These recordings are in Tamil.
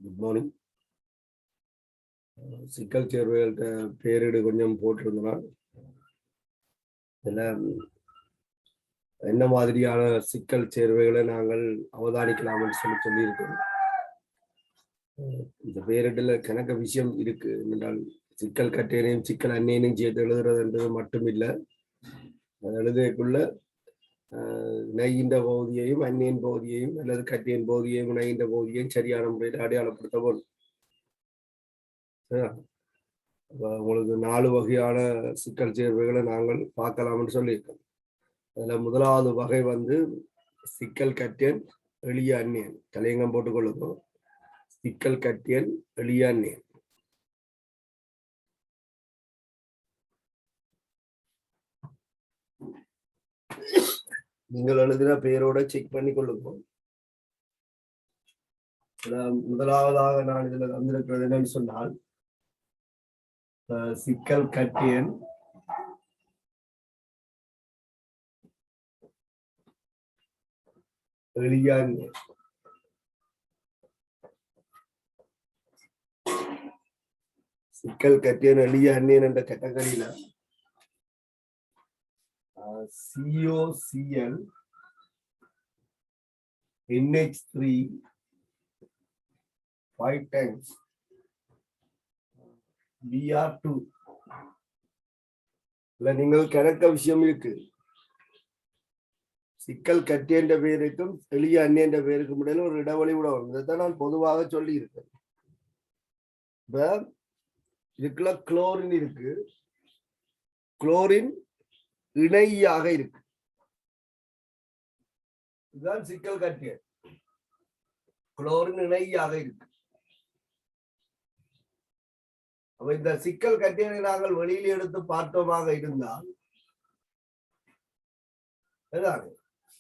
Good morning. சிக்கல் சேர்வைகள்கிட்ட பேரிடு கொஞ்சம் போட்டிருந்தோம். இதில் என்ன மாதிரியான சிக்கல் சேர்வைகளை நாங்கள் அவதானிக்கலாம்னு சொல்லியிருக்கோம். இந்த பேரிடல கணக்க விஷயம் இருக்கு. என்றால் சிக்கல் கட்டையனையும் சிக்கல் அன்னையனையும் சேர்த்து எழுதுறதுன்றது மட்டும் இல்லை. எழுதுக்குள்ள நெய்கின்ற பகுதியையும் அந்நியன் பகுதியையும் அல்லது கட்டியின் பகுதியையும் நெய்கின்ற பகுதியையும் சரியான முறையில் அடையாளப்படுத்த போடும். உங்களுக்கு 4 வகையான சிக்கல் சேர்வைகளை நாங்கள் பார்க்கலாம்னு சொல்லியிருக்கோம். அதுல முதலாவது வகை சிக்கல் கட்டியன் எளிய அந்நியன். தலையங்கம் போட்டுக்கொள்ளுவோம். சிக்கல் கட்டியன் எளிய அந்நியன். நீங்கள் எழுதின பெயரோட செக் பண்ணி கொள்ளுவோம். முதலாவதாக நான் இதுல வந்திருக்கிறது என்னன்னு சொன்னால், சிக்கல் கட்டியன் எளிய அந்நியன். சிக்கல் கட்டியன் எளிய அந்நியன் என்ற கேட்டகரியில COCl NH3 5 times Br2 இல்ல நீங்கள் கணக்க விஷயம் இருக்கு. சிக்கல் கட்டியன்ற பேருக்கும் எளிய அந்நியன்ற பேருக்கும் இடையில ஒரு இடைவெளி விட வரும். இதைத்தான் நான் பொதுவாக சொல்லி இருக்கேன். இப்ப இதுக்குள்ள குளோரின் இருக்கு. குளோரின் இணையாக இருக்கு. இதுதான் சிக்கல் கட்டியன். குளோரின் இணையாக இருக்கு. அப்ப இந்த சிக்கல் கட்டியனை நாங்கள் வெளியில் எடுத்து பார்த்தோமாக இருந்தால்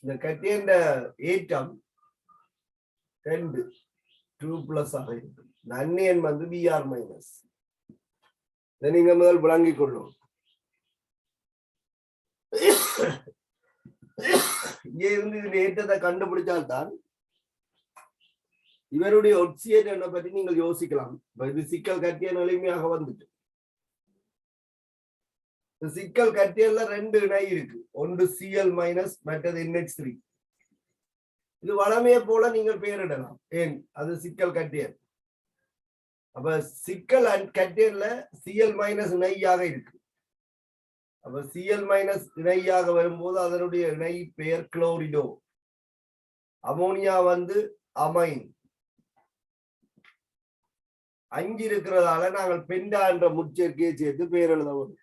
இந்த கட்டியன் ஏற்றம் 2+ ஆக இருக்கு. அந்நியன் Br-. இதை நீங்க முதல் விளங்கிக் கொள்ளும். இங்கே இருந்து இதுல ஏற்றத்தை கண்டுபிடிச்சால்தான் இவருடைய ஒட்சியேட்டை பற்றி நீங்கள் யோசிக்கலாம். இது சிக்கல் கட்டியன் எளிமையாக வந்துட்டு. சிக்கல் கட்டியல்ல 2 இணை இருக்கு. ஒன்று Cl- மற்றது NH3. இது வளமையை போல நீங்கள் பெயரிடலாம். ஏன்? அது சிக்கல் கட்டியல். அப்ப சிக்கல் கட்டியல்ல Cl- இணையாக இருக்கு. அப்ப Cl- இணையாக வரும்போது அதனுடைய இணை பெயர் குளோரிடோ. Ammonia amine. 5 இருக்கிறதால நாங்கள் பெண்டா என்ற முச்சேர்க்கையை சேர்த்து பெயர் எழுத வரும்.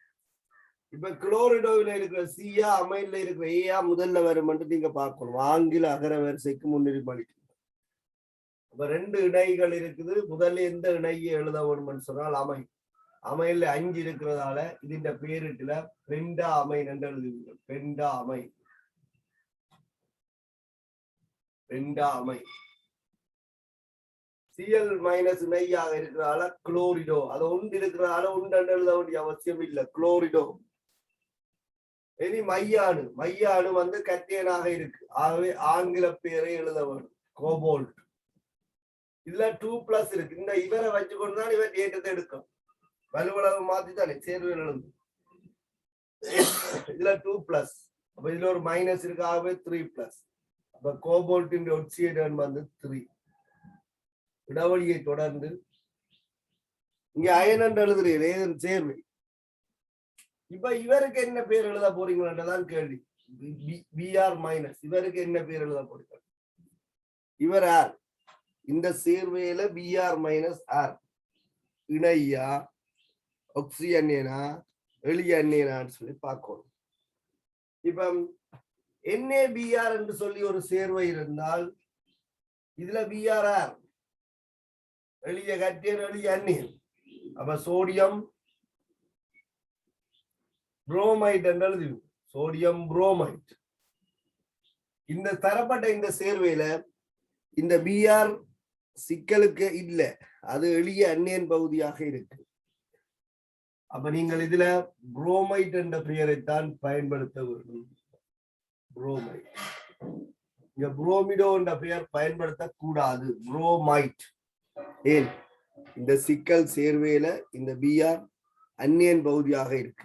இப்ப குளோரிடோவில் இருக்கிற சியா அமைன்ல இருக்கிற ஏயா முதல்ல வரும் என்று நீங்க பார்க்கணும். ஆங்கில அகர வரிசைக்கு முன்னுரிமை அளிக்கும். அப்ப 2 இணைகள் இருக்குது. முதல்ல எந்த இணையை எழுத வேணும்னு சொன்னால் அமைன். அமைன்ல 5 இருக்கிறதால இதுன்ற பேரிட்டுல பெண்டா அமைன் என்று எழுதுவீர்கள். பெண்டா அமைன். Penta amine. Cl- இணையாக இருக்கிறதால குளோரிடோ. அது ஒன்று இருக்கிறதால ஒன்று எழுத வேண்டிய அவசியம் இல்லை. குளோரிடோ. இனி மையானு. மையானு கட்டியனாக இருக்கு. ஆகவே ஆங்கில பெயரை எழுத வேண்டும். கோபால்ட். இதுல 2+ இருக்கு. இந்த இவரை வச்சுக்கொண்டுதான் இவர் ஏற்றத்தை எடுக்கும். வலுவளவு மாத்தித்தானே சேர்வையில் எழுது. இதுல 2+. அப்ப இதுல ஒரு மைனஸ் இருக்கு. ஆகவே 3+. அப்ப கோபால்ட்டின் ஒட்சியேட்டர் 3. இடைவெளியை தொடர்ந்து இங்க அயன் என்று எழுதுறீர்கள் சேர்வை. இப்ப இவருக்கு என்ன பேர் எழுத போறீங்கன்றதான் கேள்வி. Br-. இவருக்கு என்ன பேர் எழுத போறீங்க? இவர் ஆர். இந்த சேர்வையில Br-R இணையா ஒக்சி அந்நியனா எளிய அந்நியனான்னு சொல்லி பார்க்கணும். இப்ப NaBr என்று சொல்லி ஒரு சேர்வை இருந்தால் இதுல Br-R எளிய கட்டியன் எளிய அந்நியன். அப்ப சோடியம் புரோமைட் என்று எழுதி. Sodium bromide. இந்த தரப்பட்ட இந்த சேர்வையில இந்த Br சிக்கலுக்கு இல்ல. அது எளிய அந்நியன் பகுதியாக இருக்கு. அப்ப நீங்கள் இதுல புரோமைட் என்ற பெயரைத்தான் பயன்படுத்த வேண்டும். புரோமைட். இங்க புரோமிடோ என்ற பெயர் பயன்படுத்த கூடாது. புரோமைட். ஏன் இந்த சிக்கல் சேர்வையில இந்த பிஆர் அந்நியன் பகுதியாக இருக்கு.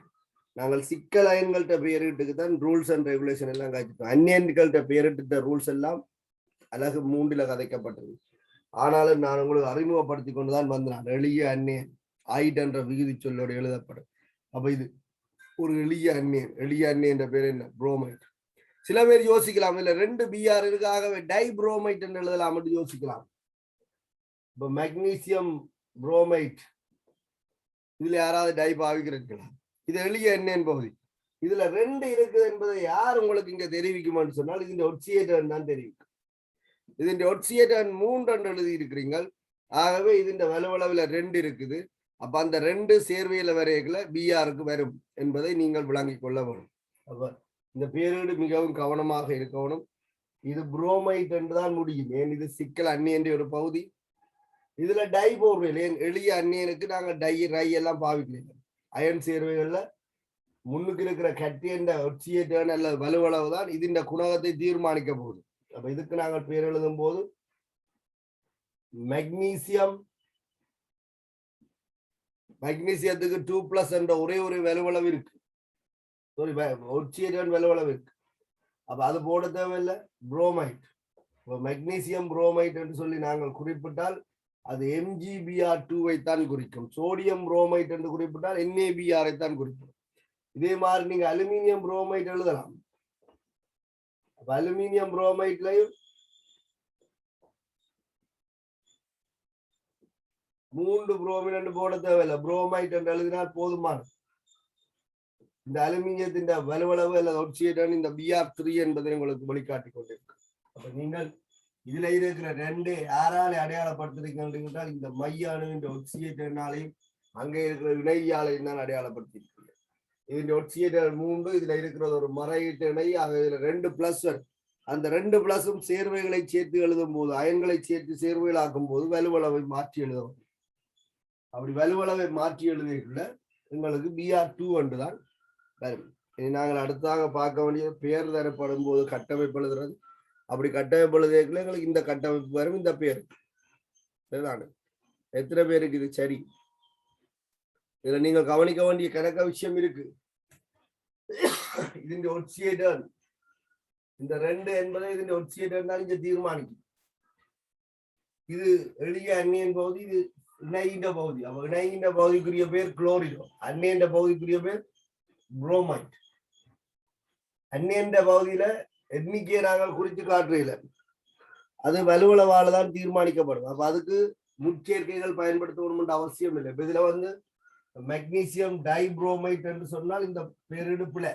நாங்கள் சிக்கல் அயன்கள்ட்ட பெயரிட்டுக்கு தான் ரூல்ஸ் அண்ட் ரெகுலேஷன் எல்லாம் காய்ச்சிட்டோம். அந்நியன்கள்ட்ட பெயரிட்ட ரூல்ஸ் எல்லாம் அழகு 3 கதைக்கப்பட்டது. ஆனாலும் நான் உங்களுக்கு அறிமுகப்படுத்தி கொண்டுதான் வந்தேன். எளிய அந்நியன் ஆயிட் என்ற விகுதி சொல்லோடு எழுதப்படும். அப்ப இது ஒரு எளிய அந்நியன். எளிய அந்நியன் என்ற பேர் என்ன? புரோமைட். சில பேர் யோசிக்கலாம், இல்ல 2 பிஆர் இருக்காகவே டைப்ரோமைட் என்று எழுதலாம் என்று யோசிக்கலாம். இப்ப மெக்னீசியம் புரோமைட், இதுல யாராவது டை பாவிக்கிறீங்களா? இது எளிய எண்ணெயின் பகுதி. இதுல 2 இருக்குது என்பதை யார் உங்களுக்கு இங்க தெரிவிக்குமான்னு சொன்னால் இதுஇந்த ஒட்சியேட்டர் தான் தெரிவிக்கும். இதுஇந்த ஒட்சியேட்டர் 3 என்று எழுதி இருக்கிறீங்க. ஆகவே இதுஇந்த வலுவளவுல 2 இருக்குது. அப்ப அந்த 2 சேர்வையில வரையில பிஆருக்கு வரும் என்பதை நீங்கள் விளங்கிக் கொள்ள வேண்டும். அப்ப இந்த பேரீடு மிகவும் கவனமாக இருக்கணும். இது புரோமைட் என்றுதான் முடியும். ஏன் இது சிக்கல் அந்நியன்ற ஒரு பகுதி. இதுல டை போடுறீங்க. எளிய அந்நியனுக்கு நாங்க டை ரை எல்லாம் பாவிக்கல. அயன் சேர்வைகள்ல முன்னுக்கு இருக்கிற கட்டியன்ற ஒட்சியேட்டர் அல்ல வலுவளவு தான் இதுஇந்த குணகத்தை தீர்மானிக்க போகுது. அப்ப இதுக்கு நாங்கள் பேர் எழுதும் போது மெக்னீசியத்துக்கு 2+ என்ற ஒரே ஒரு வலுவளவு இருக்கு. ஒட்சியேட்டர் வலுவளவு இருக்கு. அப்ப அது போட தேவையில்லை. புரோமைட், மெக்னீசியம் புரோமைட் என்று சொல்லி நாங்கள் குறிப்பிட்டால் அது MgBr2 தான் குறிக்கும். சோடியம் புரோமைட் என்று குறிப்பிட்டால் NaBr தான் குறிக்கும். இதே மாதிரி நீங்க அலுமினியம் புரோமைட் எழுதலாம். அலுமினியம் புரோமைட்லயும் 3 புரோமின் என்று போட தேவையில்லை. புரோமைட் என்று எழுதினால் போதுமானது. இந்த அலுமினியத்தின் வலுவளவு அல்லது ஒட்சியேட்டர் இந்த Br3 என்பதை உங்களுக்கு வழிகாட்டிக் கொண்டிருக்கு. அப்ப நீங்கள் இதுல இருக்கிற 2 யாரால அடையாளப்படுத்திருக்கின்ற இந்த மையானு இந்த ஒட்சியேட்டர்னாலையும் அங்கே இருக்கிற இணையாலையும் தான் அடையாளப்படுத்திருக்கீங்க. இந்த ஒட்சியேட்டர் 3, இதுல இருக்கிறது ஒரு மறையீட்டு இணை. ஆக இதுல 2+ அந்த 2+ சேர்வைகளை சேர்த்து எழுதும் போது, அயன்களை சேர்த்து சேர்வைகளாக்கும் போது வலுவளவை மாற்றி எழுதும். அப்படி வலுவளவை மாற்றி எழுதிக்குள்ள உங்களுக்கு Br2 என்றுதான் வரும். இனி நாங்கள் அடுத்தாக பார்க்க வேண்டிய பெயர் தரப்படும் போது கட்டமைப்பு எழுதுறது. அப்படி கட்டமைப்பு எழுதியக்குள்ள எங்களுக்கு இந்த கட்டமைப்பு வரும், இந்த பேர். சரிதானே? எத்தனை பேருக்கு இது சரி? இதுல நீங்க கவனிக்க வேண்டிய கணக்க விஷயம் இருக்கு. இது இந்த ஒட்சியேட்டர், இந்த 2 என்பதை இதுல ஒட்சியேட்டர் தான் இங்க தீர்மானிக்கும். இது எளிய அந்நியன் பகுதி, இது இணைகின்ற பகுதி. அப்ப இணைகின்ற பகுதிக்குரிய பேர் குளோரிடோ, அந்நியன்ற பகுதிக்குரிய பேர் புரோமைட். அந்நியன்ற பகுதியில எண்ணிக்கையை நாங்கள் குறித்து காட்டுறீங்கள, அது வலுவளவால தான் தீர்மானிக்கப்படும். அப்ப அதுக்கு முச்சேர்க்கைகள் பயன்படுத்தணும் என்ற அவசியம் இல்லை. இப்ப இதுல மெக்னீசியம் டைப்ரோமைட் என்று சொன்னால் இந்த பேரிடுப்புல,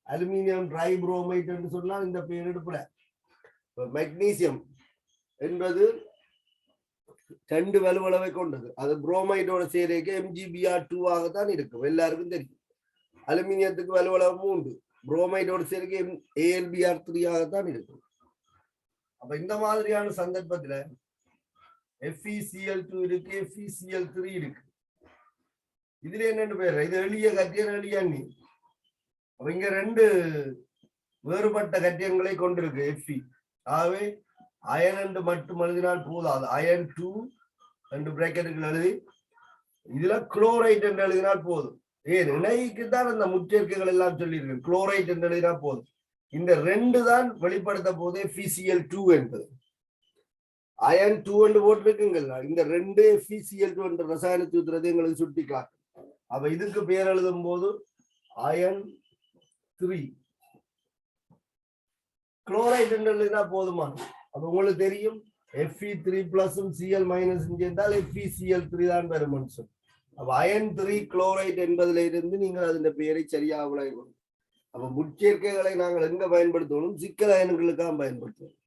அலுமினியம் ட்ரைப்ரோமைட் என்று சொன்னால் இந்த பேரிடுப்புல. மெக்னீசியம் என்பது 2 வலுவளவை கொண்டது. அது புரோமைடோட சேர்க்கைக்கு MgBr2 ஆகத்தான் இருக்கும், எல்லாருக்கும் தெரியும். அலுமினியத்துக்கு வலுவளவு 3, புரோமைடோட சேர்க்கை AlBr3 ஆகத்தான் இருக்கும். அப்ப இந்த மாதிரியான சந்தர்ப்பத்துல FeCl2 இருக்கு, FeCl3 இருக்கு. இதுல என்னன்னு பேர்? இது எளிய கட்டியன், எளிய அண்ணி. அப்ப இங்க 2 வேறுபட்ட கட்டியங்களை கொண்டிருக்கு Fe. ஆகவே அயன் என்று மட்டும் எழுதினால் போதாது. அயன் 2 என்று பிராக்கெட்டுகள் எழுதி இதுல குளோரைட் என்று எழுதினால் போதும். ஏன் இணைக்கு தான் அந்த முச்சேர்க்கைகள் எல்லாம் சொல்லியிருக்கேன். குளோரைட் என்று எழுதினால் போதும். இந்த 2 தான் வெளிப்படுத்த போதே FeCl2 என்பது. அயன் 2 என்று போட்டிருக்குங்களா, இந்த 2 FeCl2 என்ற ரசாயன சூத்திரத்தை எங்களுக்கு சுட்டி காட்டும். அப்ப இதுக்கு பேர் எழுதும் போது அயன் 3 குளோரைட் என்று எழுதினா போதுமானது. அப்ப உங்களுக்கு தெரியும் Fe3+ Cl- என்றால் FeCl3 தான் வரும். அப்ப அயன் 3 குளோரைட் என்பதில இருந்து நீங்கள் அதன் பெயரை சரியாக விளங்கணும். அப்ப முச்சேர்க்கைகளை நாங்கள் எங்க பயன்படுத்தணும்? சிக்கல் அயன்களுக்காக பயன்படுத்தணும்.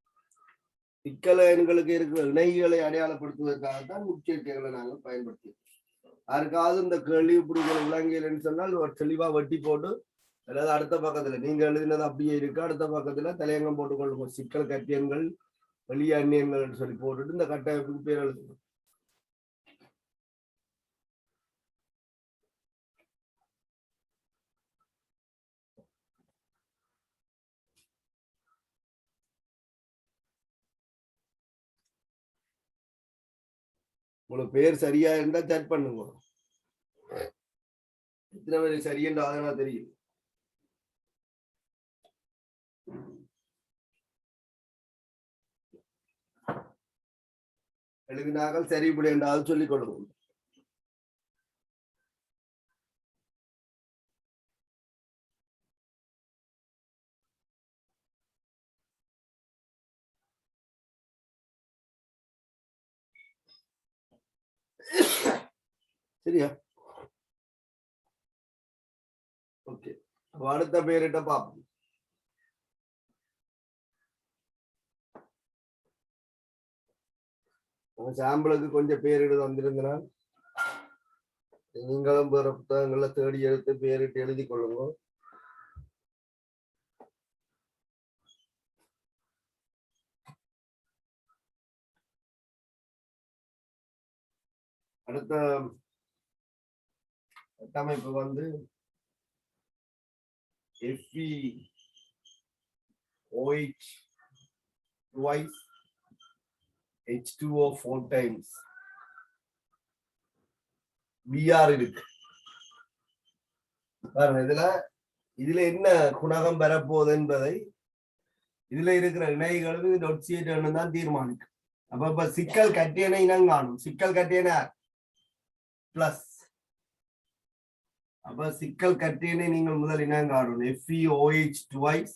சிக்கல் அயன்களுக்கு இருக்கிற இணைகளை அடையாளப்படுத்துவதற்காகத்தான் முச்சேர்க்கைகளை நாங்கள் பயன்படுத்துவோம். யாருக்காவது இந்த கேள்வி புரிதல் விளங்கியல்னு சொன்னால் ஒரு தெளிவா வெட்டி போட்டு, அதாவது அடுத்த பக்கத்துல நீங்க எழுதினது அப்படியே இருக்கு, அடுத்த பக்கத்துல தலையங்கம் போட்டுக்கொள்ளுங்க. சிக்கல் கட்டியங்கள், வெளிய அந்நியங்கள் சொல்லி போட்டுட்டு இந்த கட்டமைப்புக்கு பேர் எழுதுங்க. உங்களுக்கு பேர் சரியா இருந்தா செக் பண்ணுங்க. எத்தனை பேர் சரியென்றா தெரியும். எழுதினார்கள் சரி இப்படி என்றால் சொல்லிக் கொள்ளுங்க. சரியா? ஓகே, அடுத்த பேரிட்ட பார்ப்போம். சாம்பிளுக்கு கொஞ்சம் பேரிடு வந்திருந்தனால் நீங்களும் வேற புத்தகங்கள்ல தேடி எடுத்து பேரிட்டு எழுதி கொள்ளுங்க. அடுத்த கட்டமைப்பு வந்து FeOH twice H2O 4 times Br இருக்கு பாருங்க. இதுல என்ன குணகம் பெறப்போகுது என்பதை இதுல இருக்கிற இணைகளும் ஒட்சியேட்டர்னு தான் தீர்மானிக்கும். அப்ப சிக்கல் கட்டியனை இனம் காணும். சிக்கல் கட்டியன பிளஸ். அப்ப சிக்கல் கட்டியனை நீங்கள் முதல் இனம் காணும். FeOH twice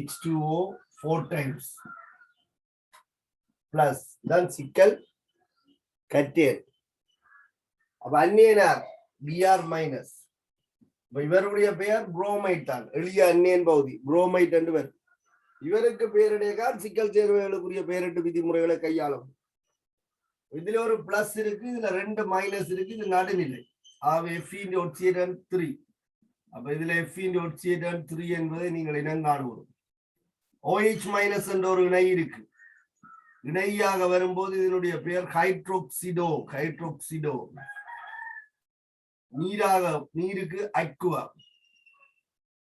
H2O 4 times plus தான் சிக்கல் கட்டியன். அப்ப அந்நியனார் Br மைனஸ். இவருடைய பெயர் புரோமைட் தான். எளிய அந்நியன் பகுதி புரோமைட் என்று பேர். இவருக்கு பெயருடைய சிக்கல் சேர்வைகளுக்குரிய பெயரிட்டு விதிமுறைகளை கையாளும். இதுல ஒரு பிளஸ் இருக்கு, இதுல 2 மைனஸ் இருக்கு, இது நடுநிலை. Fe(3). அப்ப இதுல Fe(3) என்பதை நீங்கள் இனம் காணுவோம். OH மைனஸ் என்ற ஒரு இணை இருக்கு. இணையாக வரும்போது இதனுடைய பெயர் ஹைட்ரோக்சிடோ. ஹைட்ரோக்சிடோ நீருக்கு அக்வா.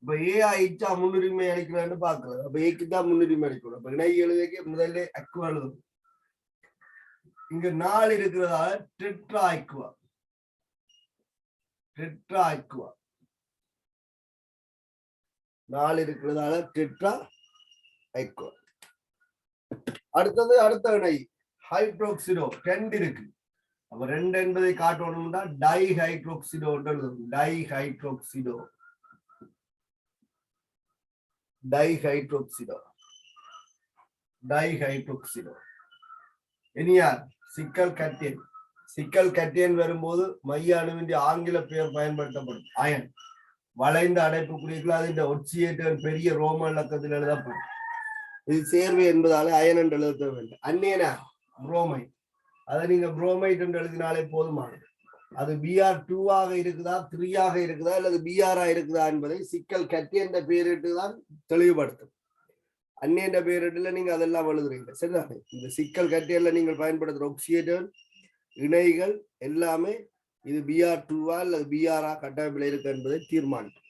இப்ப ஏஐச்சா முன்னுரிமை அளிக்கிறான்னு பாக்குறது. அப்ப ஏக்கு தான் முன்னுரிமை அளிக்கணும். அப்ப இணை எழுதிக்கு முதல்ல அக்வா எழுதும். இங்க 4 இருக்கிறதால டெட்ரா அக்வா. டெட்ரா அக்வா 4 இருக்கிறதால டெட்ரா அக்வா. அடுத்தது அடுத்த இணை ஹைட்ரோக்சிடோ 2 இருக்கு. அப்ப 2 என்பதை காட்டணும்னா டைஹைட்ரோக்சிடோ எழுதும். டைஹைட்ரோக்சிடோ டைஹைட்ரோக்சிடோ டைஹைட்ரோக்சிடோ. இனியார் சிக்கல் கட்டியன். சிக்கல் கட்டியன் வரும்போது மைய அணுவின் ஆங்கில பெயர் பயன்படுத்தப்படும். அயன் வளைந்த அடைப்பு குறிக்கலாம். அதில் ஒட்சியேட்டர் பெரிய ரோம இலக்கத்தில் எழுதப்படும். இது சேர்வை என்பதால அயன் என்று எழுத வேண்டும். அந்நியனா புரோமைட். அதை நீங்க புரோமைட் என்று எழுதினாலே போதுமானது. அது Br2 இருக்குதா 3 இருக்குதா அல்லது Br இருக்குதா என்பதை சிக்கல் கட்டியன்ற பேரிட்டு தான் தெளிவுபடுத்தும். அந்நியன்ற பேரிட்டுல நீங்க அதெல்லாம் எழுதுறீங்க. சரிதானே? இந்த சிக்கல் கட்டியல்ல நீங்கள் பயன்படுத்துற ஒக்சியேட்டர் இணைகள் எல்லாமே இது Br2 அல்லது Br கட்டமைப்பில் இருக்கு என்பதை தீர்மானிக்கும்.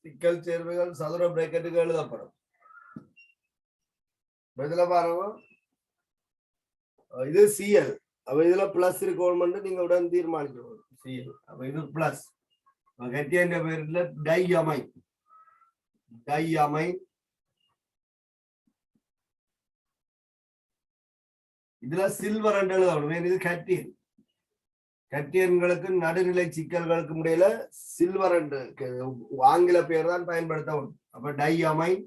சிக்கல் சேர்வைகள் சதுர பிராக்கெட்டுக்கு எழுதப்படும். இதுல பாருங்க, இது Cl. அப்ப இதுல பிளஸ் இருக்கணும் நீங்க உடனே தீர்மானிக்கணும். Cl. அப்ப இது பிளஸ். கட்டியன்ற பேர்ல டைஅமைன். டைஅமைன். இதுல சில்வர் என்று எழுதணும். இது கட்டியன். கட்டியன்களுக்கு நடுநிலை சிக்கல்களுக்கு இடையில சில்வர் என்று ஆங்கில பெயர் தான் பயன்படுத்தப்படும். அப்ப டைஅமைன்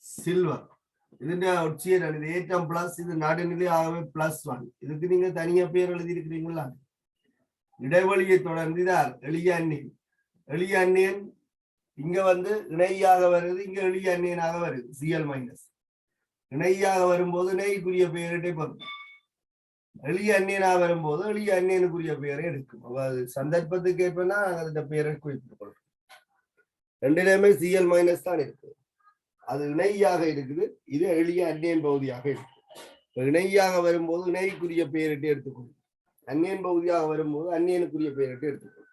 சில்வர். இதுல ஒட்சியேட்டர் இது ஏற்றம் பிளஸ், இது நடுநிலை ஆகவே +1. இதுக்கு நீங்க தனியா பேர் எழுதி இருக்கிறீங்களா? இடைவெளியை தொடர்ந்து இதார் எளிய அந்நியன். எளிய அந்நியன் இங்க வந்து இணையாக வருது, இங்க எளிய அந்நியனாக வருது. Cl-. இணையாக வரும்போது இணைக்குரிய பெயரிட்டை பொறுத்து எளிய அந்நியனா வரும்போது எளிய அந்நியனுக்குரிய பெயரை எடுக்கும். அது சந்தர்ப்பத்துக்கு ஏற்பனா அந்த பெயரை குறிப்பிட்டுக் கொள்ளும். ரெண்டிலுமே சிஎல் மைனஸ் தான் இருக்கு. அது இணையாக இருக்குது. இது எளிய அந்நியன் பகுதியாக இருக்கு. இணையாக வரும்போது இணைக்குரிய பெயரிட்டு எடுத்துக்கொள்ளும். அந்நியன் பகுதியாக வரும்போது அந்நியனுக்குரிய பெயரிட்டு எடுத்துக்கொள்ளும்.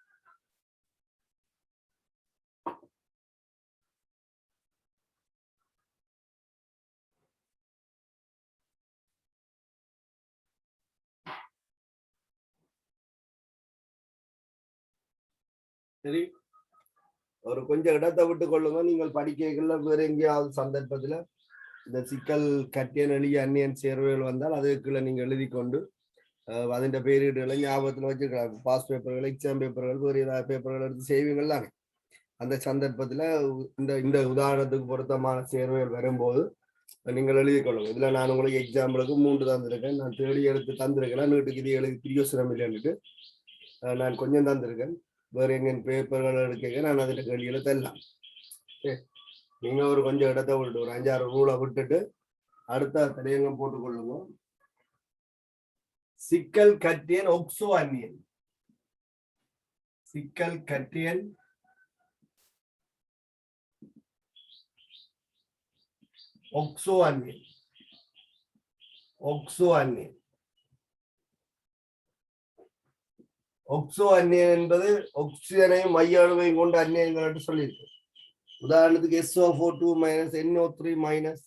சரி, ஒரு கொஞ்சம் இடத்தை விட்டு கொள்ளுங்க. நீங்கள் படிக்கல வேற எங்கேயாவது சந்தர்ப்பத்துல இந்த சிக்கல் கட்டியன் எளிய அந்நியன் சேர்வைகள் வந்தால் அதுக்குள்ள நீங்க எழுதி கொண்டு അതിന്റെ പേരിടുകൾ ஞாபகத்தில் வச்சுக்கலாம். பாஸ் பேப்பர்கள், எக்ஸாம் பேப்பர்கள், வேறு ஏதாவது பேப்பர்கள் எடுத்து செய்வீங்கள் தானே. அந்த சந்தர்ப்பத்துல இந்த இந்த உதாரணத்துக்கு பொருத்தமான சேர்வைகள் வரும்போது நீங்கள் எழுதி கொள்ளுங்க. இதுல நான் உங்களுக்கு எக்ஸாம்பிளுக்கு 3 தந்திருக்கேன். நான் தேடி எடுத்து தந்திருக்கேன். வீட்டுக்கு இது எழுதி பிரியோசனம் இல்லைன்னுட்டு நான் கொஞ்சம் தந்திருக்கேன். வேற எங்க பேப்பர்கள் எடுக்க நான் அதில் கேள்வியில தரலாம். நீங்க ஒரு கொஞ்சம் இடத்தை விட்டு ஒரு 5-6 ரூலை விட்டுட்டு அடுத்த தலையங்கம் போட்டுக்கொள்ளுங்க. சிக்கல் கட்டியன் ஒக்சோ அந்நியன். சிக்கல் கட்டியன் ஒக்சோ அந்நியன். ஒக்சோ அந்நியன். ஒக்சோ அந்நியன் என்பது ஆக்சிஜனையும் மைய அணுவையும் கொண்ட அந்நியன்கள் என்று சொல்லியிருக்கு. உதாரணத்துக்கு SO4 minus, NO3 minus,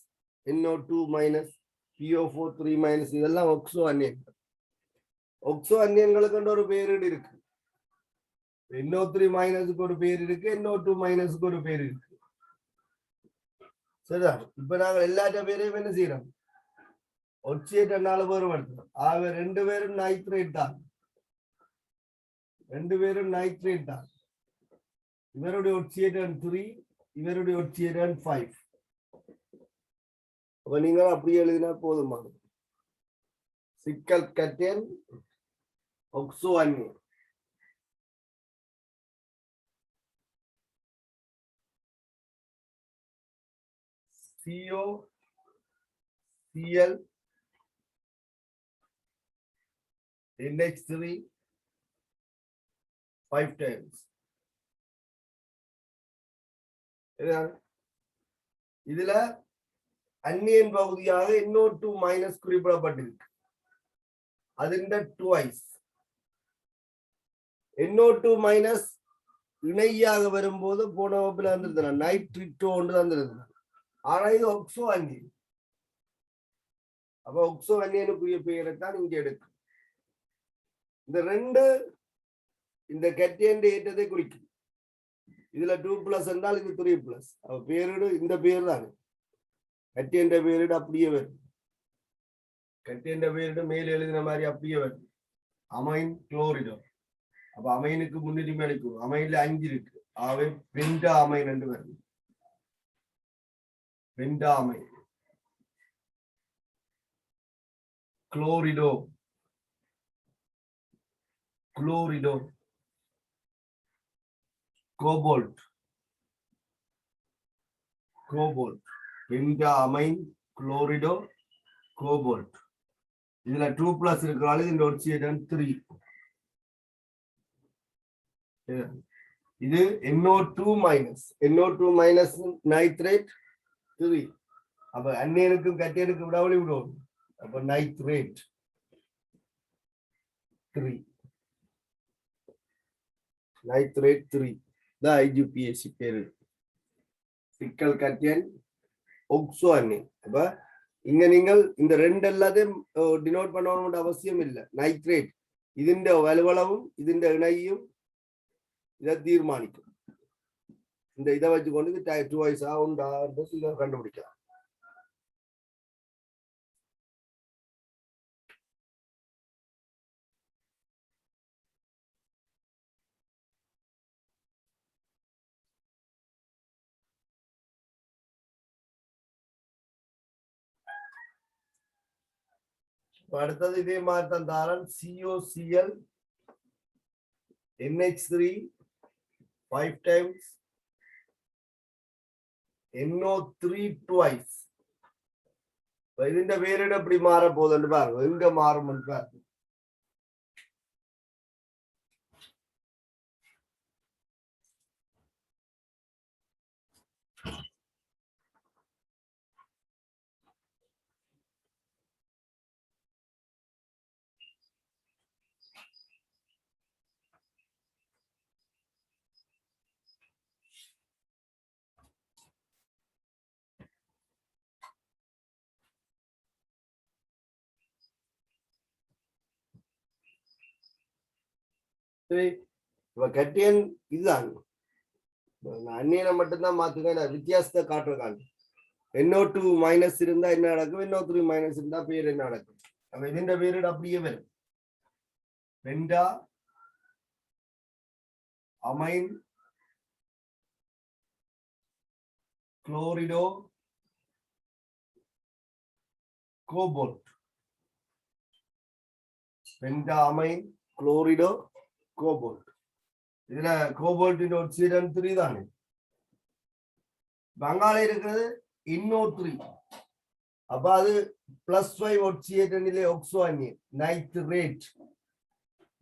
NO2 minus, PO4 minus, இதெல்லாம் ஒக்சோ அந்நியன்கள். ஒக்சோ அந்நியன்களுக்கு ஒரு பேரிடு இருக்கு. NO3 மைனஸுக்கு ஒரு பேர் இருக்கு, NO2 மைனஸுக்கு ஒரு பேர் இருக்கு. சரிதான். இப்ப நாங்கள் எல்லாத்த பேரையும் என்ன செய்யறோம்? ஒட்சியேட் 4 பேரும் எடுத்துறோம். ஆக 2 பேரும் நைட்ரேட் தான். 2 பேரும் நைட்ரேட் தான். இவருடைய ஒட்சியேட் 3, இவருடைய ஒட்சியேட் 5. அப்ப நீங்க அப்படியே எழுதினா போதுமானது. சிக்கல் கட்டியன் ஒக்சோ அந்நியன். CO Cl NH3 5 times. இதுல அந்நியன் பகுதியாக NO2 மைனஸ் குறிப்பிடப்பட்டிருக்கு. அதிண்ட டுவைஸ். NO2 மைனஸ் இணையாக வரும்போது போன வகுப்புல வந்திருந்தன நைட்ரிட்டோ ஒன்று தந்திருந்தன. ஆனா இது ஒக்சோ அந்நியன். அப்ப ஒக்சோ அந்நியனுக்குரிய பெயரை தான் இங்க எடுக்கும். இந்த 2 இந்த கட்டியன் ஏற்றத்தை குறிக்கும். இதுல 2+ என்றால் இது 3+. அவ பேரிடு இந்த பேர் தான். கட்டியன் பேரிடு அப்படியே வரும். கட்டியன் பேரிடு மேல் எழுதின மாதிரி அப்படியே வரும். அமைன் குளோரிடோ. அப்ப அமைனுக்கு முன்னுரிமை அளிக்கும். அமைன்ல 5 இருக்கு. ஆகவே பெண்டா அமைன் என்று வருது. Penta amine. Chlorido. Chlorido. Cobalt. Cobalt. Penta amine chlorido cobalt. இதுல 2+ இருக்கிறாள். இந்த ஒட்சியேட் 3. இது NO2 minus. NO2 minus nitrate 3. அப்ப அந்நியனுக்கும் கட்டியனுக்கும் விடாவளி விடுவோம். அப்ப நைட்ரேட் 3. நைட்ரேட் 3 தான் IUPAC பேரு. சிக்கல் கட்டியன் ஒக்சோ அந்நியன். அப்ப இங்க நீங்கள் இந்த 2 எல்லாத்தையும் டினோட் பண்ணணும்னு அவசியம் இல்லை. நைட்ரேட் ഇതിന്റെ വലുവളവും ഇതിന്റെ ഇണയും இதை தீர்மானிக்கும். இந்த இதை வச்சுக்கொண்டு இது டுவைஸ் உண்டா கண்டுபிடிக்கலாம். அடுத்தது இதே மாதிரி தான் தாரன். COCl NH3 5 times NO3 twice. ഇതിന്റെ പേരിட எப்படி மாற போகுதுன்னு பாருங்க. எங்க மாறும் பாருங்க. சரி, இப்ப கட்டியன் இதுதான் அந்நியனை மட்டும்தான் மாத்துங்க, வித்தியாசத்தை காட்டுறதுக்காண்டி. NO2 மைனஸ் இருந்தா என்ன நடக்கும், NO3 மைனஸ் இருந்தா பேர் என்ன நடக்கும். அப்ப இதுன்ற பேரு அப்படியே வரும். Penta amine chlorido cobalt. Penta amine chlorido cobalt. இதுல கோபோல்ட்டின் ஆக்சிஜன் 3 தானே. பங்காள இருக்கிறது NO3. அப்ப அது +5 ஆக்சிஜனிலே ஆக்சோ அயன் நைட்ரேட்.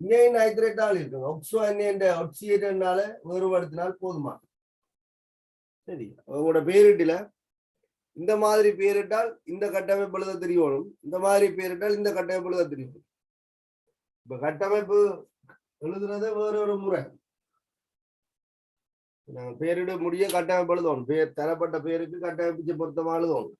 இங்கே நைட்ரேட் ஆள் இருக்கு. ஆக்சோ அயன் ஆக்சிஜனால வேறுபடுத்தினால் போதுமா. சரி, உங்களோட பேரிட்டுல இந்த மாதிரி பேரிட்டால் இந்த கட்டமைப்பு எழுத தெரியணும், இந்த மாதிரி பேரிட்டால் இந்த கட்டமைப்பு எழுத தெரியும். இப்ப கட்டமைப்பு எழுதுறது வேற ஒரு முறை. நாங்க பேரிட முடிய கட்டமைப்பு எழுதணும். பேர் தரப்பட்ட பேருக்கு கட்டமைப்பு பொருத்தமா எழுதணும்.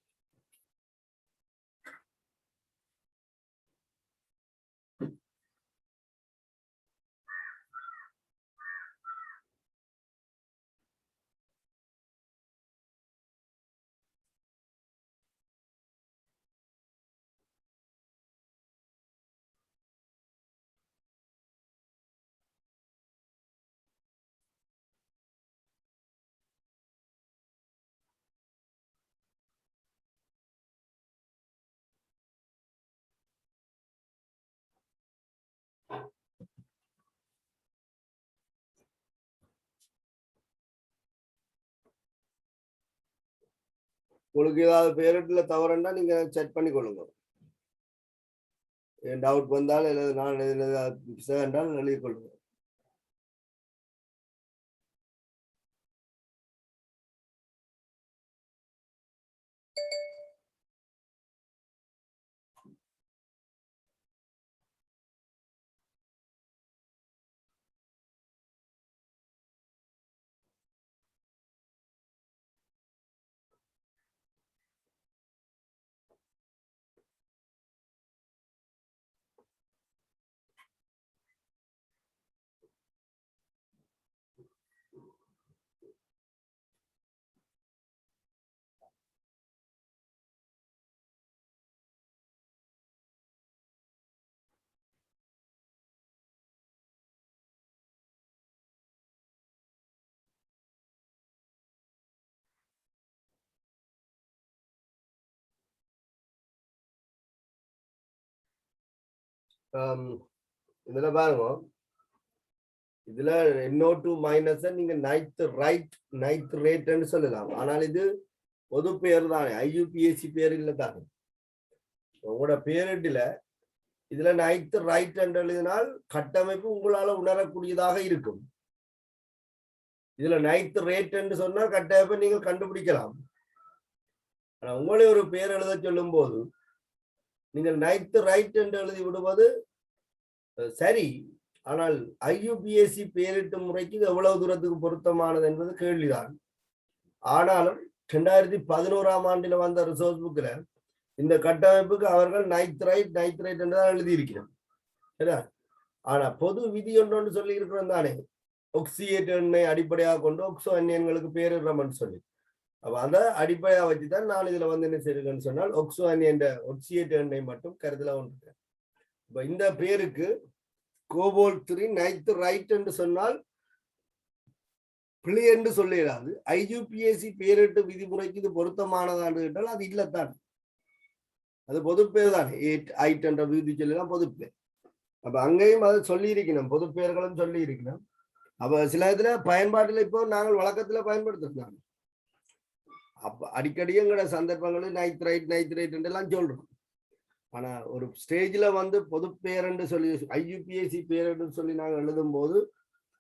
உங்களுக்கு ஏதாவது பேரிட்டுல தவறுண்டா நீங்க செக் பண்ணி கொள்ளுங்க. டவுட் வந்தால் எழுது, நான் என்றால் எழுதி கொள்ளுங்க. இதுல பாருங்க, இதுல NO2 மைனஸ் நீங்க நைட்ரேட்னு சொல்லலாம். ஆனால் இது பொது பேர் தானே, IUPAC பேர் இல்ல தானே. உங்களோட பேரிட்டுல இதுல நைட்ரைட் என்று எழுதினால் கட்டமைப்பு உங்களால உணரக்கூடியதாக இருக்கும். இதுல நைட்ரேட் என்று சொன்னால் கட்டமைப்பை நீங்கள் கண்டுபிடிக்கலாம். ஆனா உங்களை ஒரு பேர் எழுத சொல்லும் போது நீங்கள் நைட்ரைட் என்று எழுதி விடுவது சரி. ஆனால் IUPAC பேரிட்டு முறைக்கு இது எவ்வளவு தூரத்துக்கு பொருத்தமானது என்பது கேள்விதான். ஆனாலும் 2011ஆம் ஆண்டில வந்த ரிசோர்ஸ் புக்ல இந்த கட்டமைப்புக்கு அவர்கள் நைட்ரைட் என்றுதான் எழுதியிருக்கிறார். ஆனா பொது விதி ஒன்று சொல்லி இருக்கிறோம் தானே, ஒக்சியேட் எண்ணை அடிப்படையாக கொண்டு ஒக்சோ அந்நியன்களுக்கு பேரிடுறோம்னு சொல்லி. அப்ப அந்த அடிப்படையா வச்சுதான் நான் இதுல வந்து என்ன செய்யிருக்கேன்னு சொன்னால் ஒக்சோ அந்நியன் ஒக்சியேட் எண்ணை மட்டும் கருத்துல கொண்டிருக்கேன். இப்ப இந்த பேருக்கு கோபோல்ட் 3 நைட்ரைட் என்று சொன்னால் பிழை என்று சொல்லிடாது. IUPAC பேரிட்டு விதிமுறைக்கு இது பொருத்தமானதான்னு கேட்டால் அது இல்லத்தான். அது பொதுப்பேர் தான். ஐட் என்ற விதி சொல்லலாம் பொதுப்பேர். அப்ப அங்கேயும் அது சொல்லி இருக்கணும், பொது பெயர்களும் சொல்லி இருக்கணும். அப்ப சில இதுல பயன்பாட்டுல இப்போ நாங்கள் வழக்கத்துல பயன்படுத்துறோம். அப்ப அடிக்கடி எங்கட சந்தர்ப்பங்களில் நைட்ரைட் எல்லாம் சொல்றோம். ஆனா ஒரு ஸ்டேஜ்ல வந்து பொது பேர் என்று சொல்லி IUPAC பேர் என்று சொல்லி நாங்கள் எழுதும் போது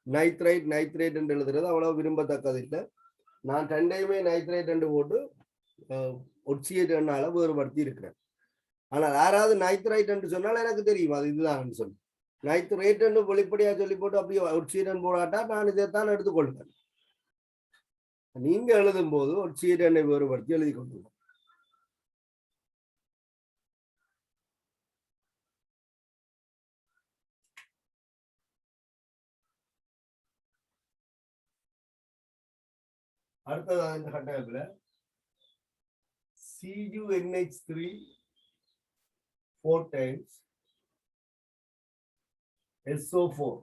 நைட்ரைட் என்று எழுதுறது அவ்வளவு விரும்பத்தக்கது இல்லை. நான் ரெண்டையுமே நைட்ரைட் என்று போட்டு ஒட்சியேட் எண்ணால வேறுபடுத்தி இருக்கிறேன். ஆனால் யாராவது நைட்ரைட் என்று சொன்னால் எனக்கு தெரியும் அது இதுதான் சொல்லி. நைட்ரேட் என்று வெளிப்படையா சொல்லி போட்டு அப்படியே ஒட்சியேட் போடாட்டா நான் இதைத்தான் எடுத்துக்கொள்வேன். நீங்க எழுதும் போது ஒட்சியேட் எண்ணை வேறுபடுத்தி எழுதி கொள்ளுங்க. அடுத்தது இந்த கட்டமைப்புல CuNH3 4 times SO4.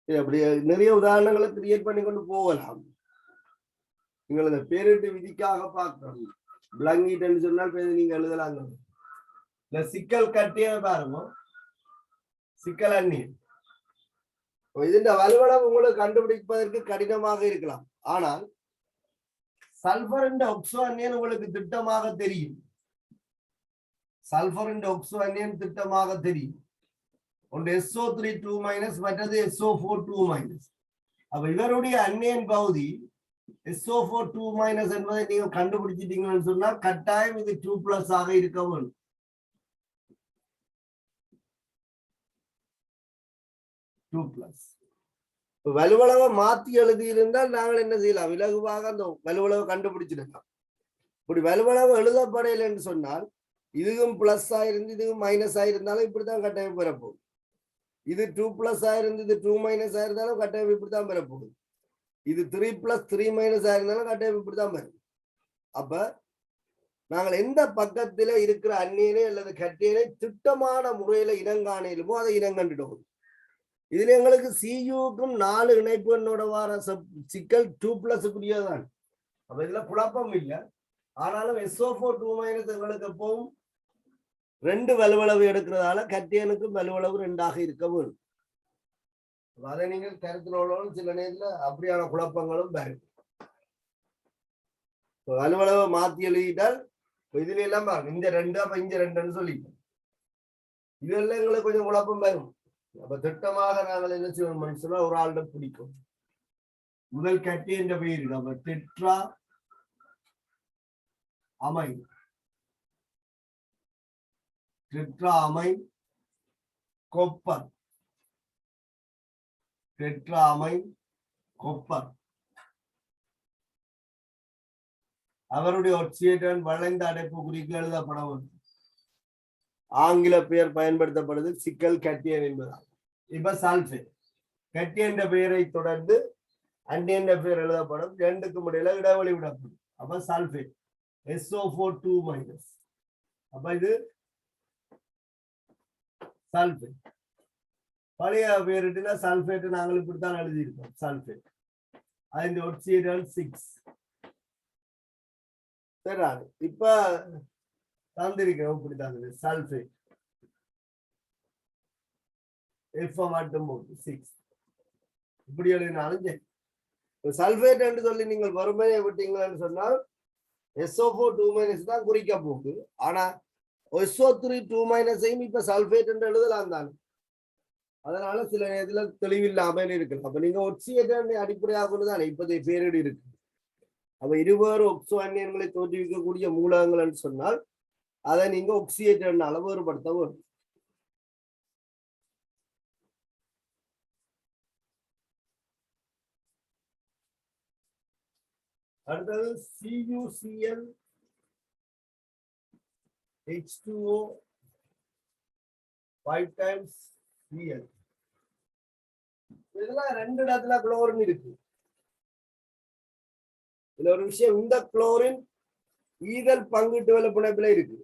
அப்படி நிறைய உதாரணங்களை கிரியேட் பண்ணி கொண்டு போகலாம். நீங்கள் அந்த பேரிட்டு விதிக்காக பார்க்கணும். பிளங்கிட்டு சொன்னால் நீங்க எழுதலாம். இந்த சிக்கல் கட்டிய பாருங்க, சிக்கல் அந்நியன். இந்த வலுவளவு உங்களுக்கு கண்டுபிடிப்பதற்கு கடினமாக இருக்கலாம். ஆனால் சல்பர் என்ற ஒக்சோ அந்நியன் உங்களுக்கு திட்டமாக தெரியும். சல்பர் என்ற ஒக்சோ அந்நியன் திட்டமாக தெரியும். ஒன்று SO3 2- மற்றது SO4 2-. அப்ப இவருடைய அந்நியன் பகுதி SO4 2- என்பதை நீங்கள் கண்டுபிடிச்சிட்டீங்கன்னு சொன்னால் கட்டாயம் இது 2+ ஆக இருக்க வேண்டும். 2+. வலுவளவை மாத்தி எழுதி இருந்தால் நாங்கள் என்ன செய்யலாம்? இலகுவாக அந்த வலுவளவை கண்டுபிடிச்சிடலாம். இப்படி வலுவளவு எழுதப்படையில் என்று சொன்னால் இதுவும் பிளஸ் ஆயிருந்து இதுவும் மைனஸ் ஆயிருந்தாலும் இப்படித்தான் கட்டமைப்பு பெறப்போகுது. இது 2+ ஆயிருந்து இது 2- ஆயிருந்தாலும் கட்டமைப்பு இப்படித்தான் பெறப்போகுது. இது 3+ 3- ஆயிருந்தாலும் கட்டமைப்பு இப்படித்தான் பெறும். அப்ப நாங்கள் எந்த பக்கத்துல இருக்கிற அந்நியனை அல்லது கட்டியனை திட்டமான முறையில இனங்காணையிலுமோ அதை இனங்கண்டுடுவோம். இதுல எங்களுக்கு CUக்கும் 4 இணைப்புகளோட வார சிக்கல் 2+க்குரியதான். அப்ப இதுல குழப்பம் இல்லை. ஆனாலும் SO4 2- எங்களுக்கு எப்பவும் 2 வலுவளவு எடுக்கிறதால கட்டியனுக்கும் வலுவளவு 2ஆக இருக்க வேண்டும். அதை நீங்கள் கருத்தில் சில நேரத்துல அப்படியான குழப்பங்களும் வரும். வலுவளவை மாத்தி எழுதிட்டால் இதுல எல்லாம் பாருங்க, இந்த 2 அப்ப இங்க 2ன்னு சொல்லிட்டோம். இதெல்லாம் எங்களுக்கு கொஞ்சம் குழப்பம் வரும். அப்ப திட்டமாக நாங்கள் என்ன செய்வோம் சொன்னா ஒரு ஆள்கிட்ட பிடிக்கும். முதல் கட்டி என்ற பெயர் அப்ப tetra amine. Tetra amine copper. Tetra amine copper. அவருடைய ஒட்சியேட்டன் வளைந்த அடைப்பு குறிக்க எழுதப்பட வேண்டும். ஆங்கில பெயர் பயன்படுத்தப்படுது சிக்கல் கட்டியன் என்பதால். இப்ப சல்பேட் கட்டி என்ற பெயரை தொடர்ந்து அண்டி என்ற பெயர் எழுதப்படும். 2க்கும் இடையில இடைவெளி விடப்படும். அப்ப சல்பேட் SO4 2-. அப்ப இது சல்பேட். பழைய பேருட்டுனா சல்பேட் நாங்கள் இப்படித்தான் எழுதியிருக்கோம். சல்பேட் அதிന്റെ ஒட்சியேட்டன் 6. சரி, இப்ப தந்திருக்கிறோம். இப்படித்தான் சல்பேட் F மட்டும் 6 இப்படி எழுதினாலும் சரி. சல்பேட் என்று சொல்லி நீங்கள் வறுமையை விட்டீங்கன்னு சொன்னால் SO4 2- தான் குறிக்க போகுது. ஆனா SO3 2- இப்ப சல்பேட் என்று எழுதலாம் தான். அதனால சில நேரத்துல தெளிவில்லாமல் இருக்கு. அப்ப நீங்க ஒட்சியேட்டன் அடிப்படையாக கொண்டுதான் இப்போதைய பேரிடு இருக்கு. அப்ப இருவேறு ஒக்சோ அந்நியன்களை தோற்றுவிக்கக்கூடிய மூலகங்கள் சொன்னால் அதை நீங்க ஒக்சியேட்டன் வேறுபடுத்த வேண்டும். அடுத்தது CuCl H2O 5 times Cl. இதெல்லாம் 2 இடத்துல குளோரின் இருக்கு. இதுல ஒரு விஷயம், இந்த குளோரின் ஈதல் பங்கிட்டு வல பிணைப்புல இருக்கு.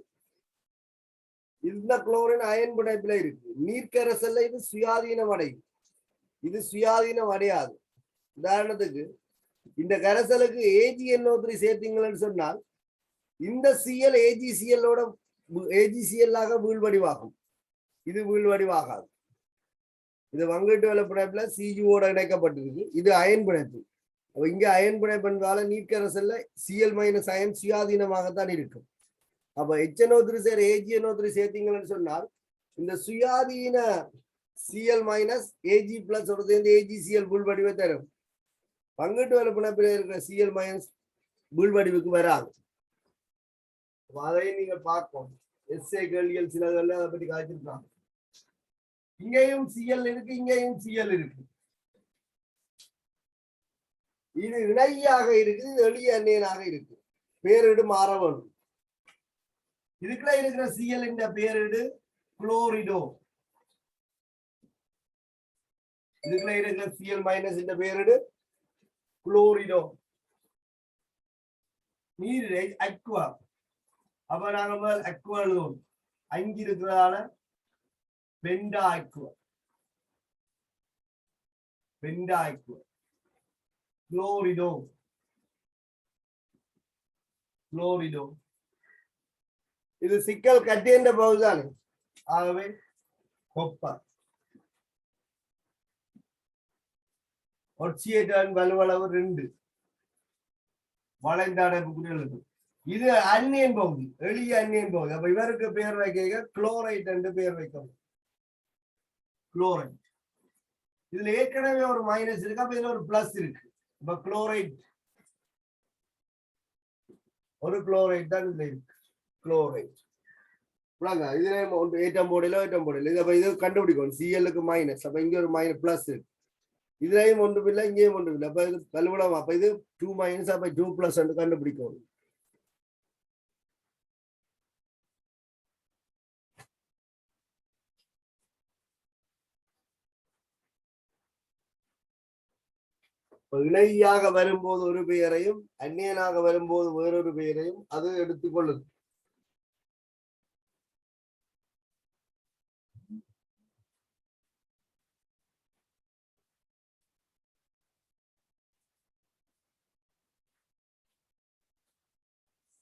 இந்த குளோரின் அயன் பிணைப்புல இருக்கு. நீர்க்கரசல்ல இது சுயாதீனம் அடையும். இது சுயாதீனம் அடையாது. உதாரணத்துக்கு இந்த கரைசலுக்கு AgNO3 சேர்த்தீங்கன்னு சொன்னால் இந்த Cl AgCl ஆக வீழ்வடிவாகும். இது வீழ்வடிவாகாது. இது வங்கிட்டு வல பிணைப்புல Cu இணைக்கப்பட்டிருக்கு. இது அயன் பிணைப்பு. இங்க அயன் பிணைப்புனால நீர்க்கரசல்ல Cl- அயன் சுயாதீனமாகத்தான் இருக்கும். அப்ப HNO3 சேர் AgNO3 சேர்த்தீங்கன்னு சொன்னால் இந்த சுயாதீன Cl- Ag+ சேர்ந்து AgCl வீழ்வடிவை தரும். பங்கிட்டு வல பிணைப்பில் இருக்கிற Cl- வீழ்வடிவுக்கு வராது. அதையும் நீங்க பார்ப்போம். எஸ்ஏ கேள்விகள் சிலதெல்லாம் அதை பற்றி காய்ச்சிருக்காங்க. இங்கேயும் Cl இருக்கு, இங்கேயும் Cl இருக்கு. இது இணையாக இருக்குது, இது எளிய அந்நியனாக இருக்கு. பேரிடு மாற வேணும். இதுக்குள்ள இருக்கிற Cl என்ற பேரிடு குளோரிடோ. இதுக்குள்ள இருக்கிற Cl- என்ற பேரிடு குளோரிடோ. நீரிழை அக்வா. அப்ப நாங்க முதல் அக்வா எழுதுவோம். அஞ்சு இருக்கிறதால பெண்டா அக்வா. பெண்டா அக்வா. குளோரிடோ. குளோரிடோ. இது சிக்கல் கட்டியன்ற பகுதிதானே. ஆகவே கொப்பர். ஒட்சியேட்டான் வலுவளவு 2. வளைந்த அடைப்புக்குரிய எழுது. இது அந்நியன் பகுதி, எளிய அந்நியன் பகுதி. அப்ப இவருக்கு பேர் வைக்க குளோரைட் என்று பேர் வைக்கணும். குளோரைட். இதுல ஏற்கனவே ஒரு மைனஸ் இருக்கு, அப்ப இதுல ஒரு பிளஸ் இருக்கு. இப்ப குளோரைட், ஒரு குளோரைட் தான் இதுல இருக்கு. குளோரைட் இதுல ஏற்றம் போடல ஏற்றம் போடல. இது கண்டுபிடிக்கணும். சிஎல்லுக்கு மைனஸ், அப்ப இங்க ஒரு மைனஸ் பிளஸ் இருக்கு. இதுலயும் ஒன்றும் இல்லை, இங்கேயும் ஒன்றும் இல்லை. அப்ப இது வலுவளவு. அப்ப இது 2 மைனஸ், அப்ப 2 பிளஸ் கண்டுபிடிக்கணும். இணையாக வரும்போது ஒரு பெயரையும் அந்நியனாக வரும்போது வேறொரு பெயரையும் அது எடுத்துக்கொள்ளுது.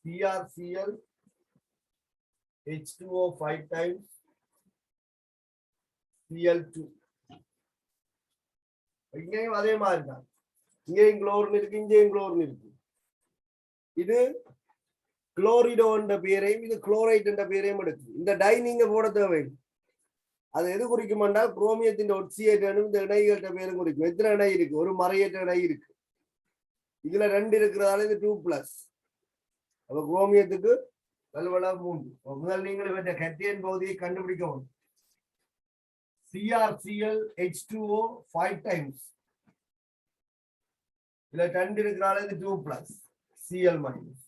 CrCl H2O 5 times Cl2. இங்கேயும் அதே மாதிரி தான். இங்கேயும் குளோரின் இருக்கு, இங்கேயும் குளோரின் இருக்கு. இது குளோரிடோ என்ற பெயரையும் இது குளோரைட் என்ற பெயரையும் எடுக்கு. இந்த டை நீங்க போட தேவையில்லை. அது எது குறிக்கும் என்றால் குரோமியத்தின் ஒட்சியேட்டனும் இந்த இணைகள்கிட்ட பேரும் குறிக்கும். எத்தனை இணை இருக்கு? ஒரு மறையற்ற இணை இருக்கு. இதுல 2 இருக்கிறதால இது 2 பிளஸ். அப்ப குரோமியத்துக்கு வலுவளவு 3. முதல் நீங்கள் இவற்றை கட்டியன் பகுதியை கண்டுபிடிக்கவும். CrCl H2O 5 times. இதுல 2 இருக்கிறதால இது 2 பிளஸ் Cl மைனஸ்.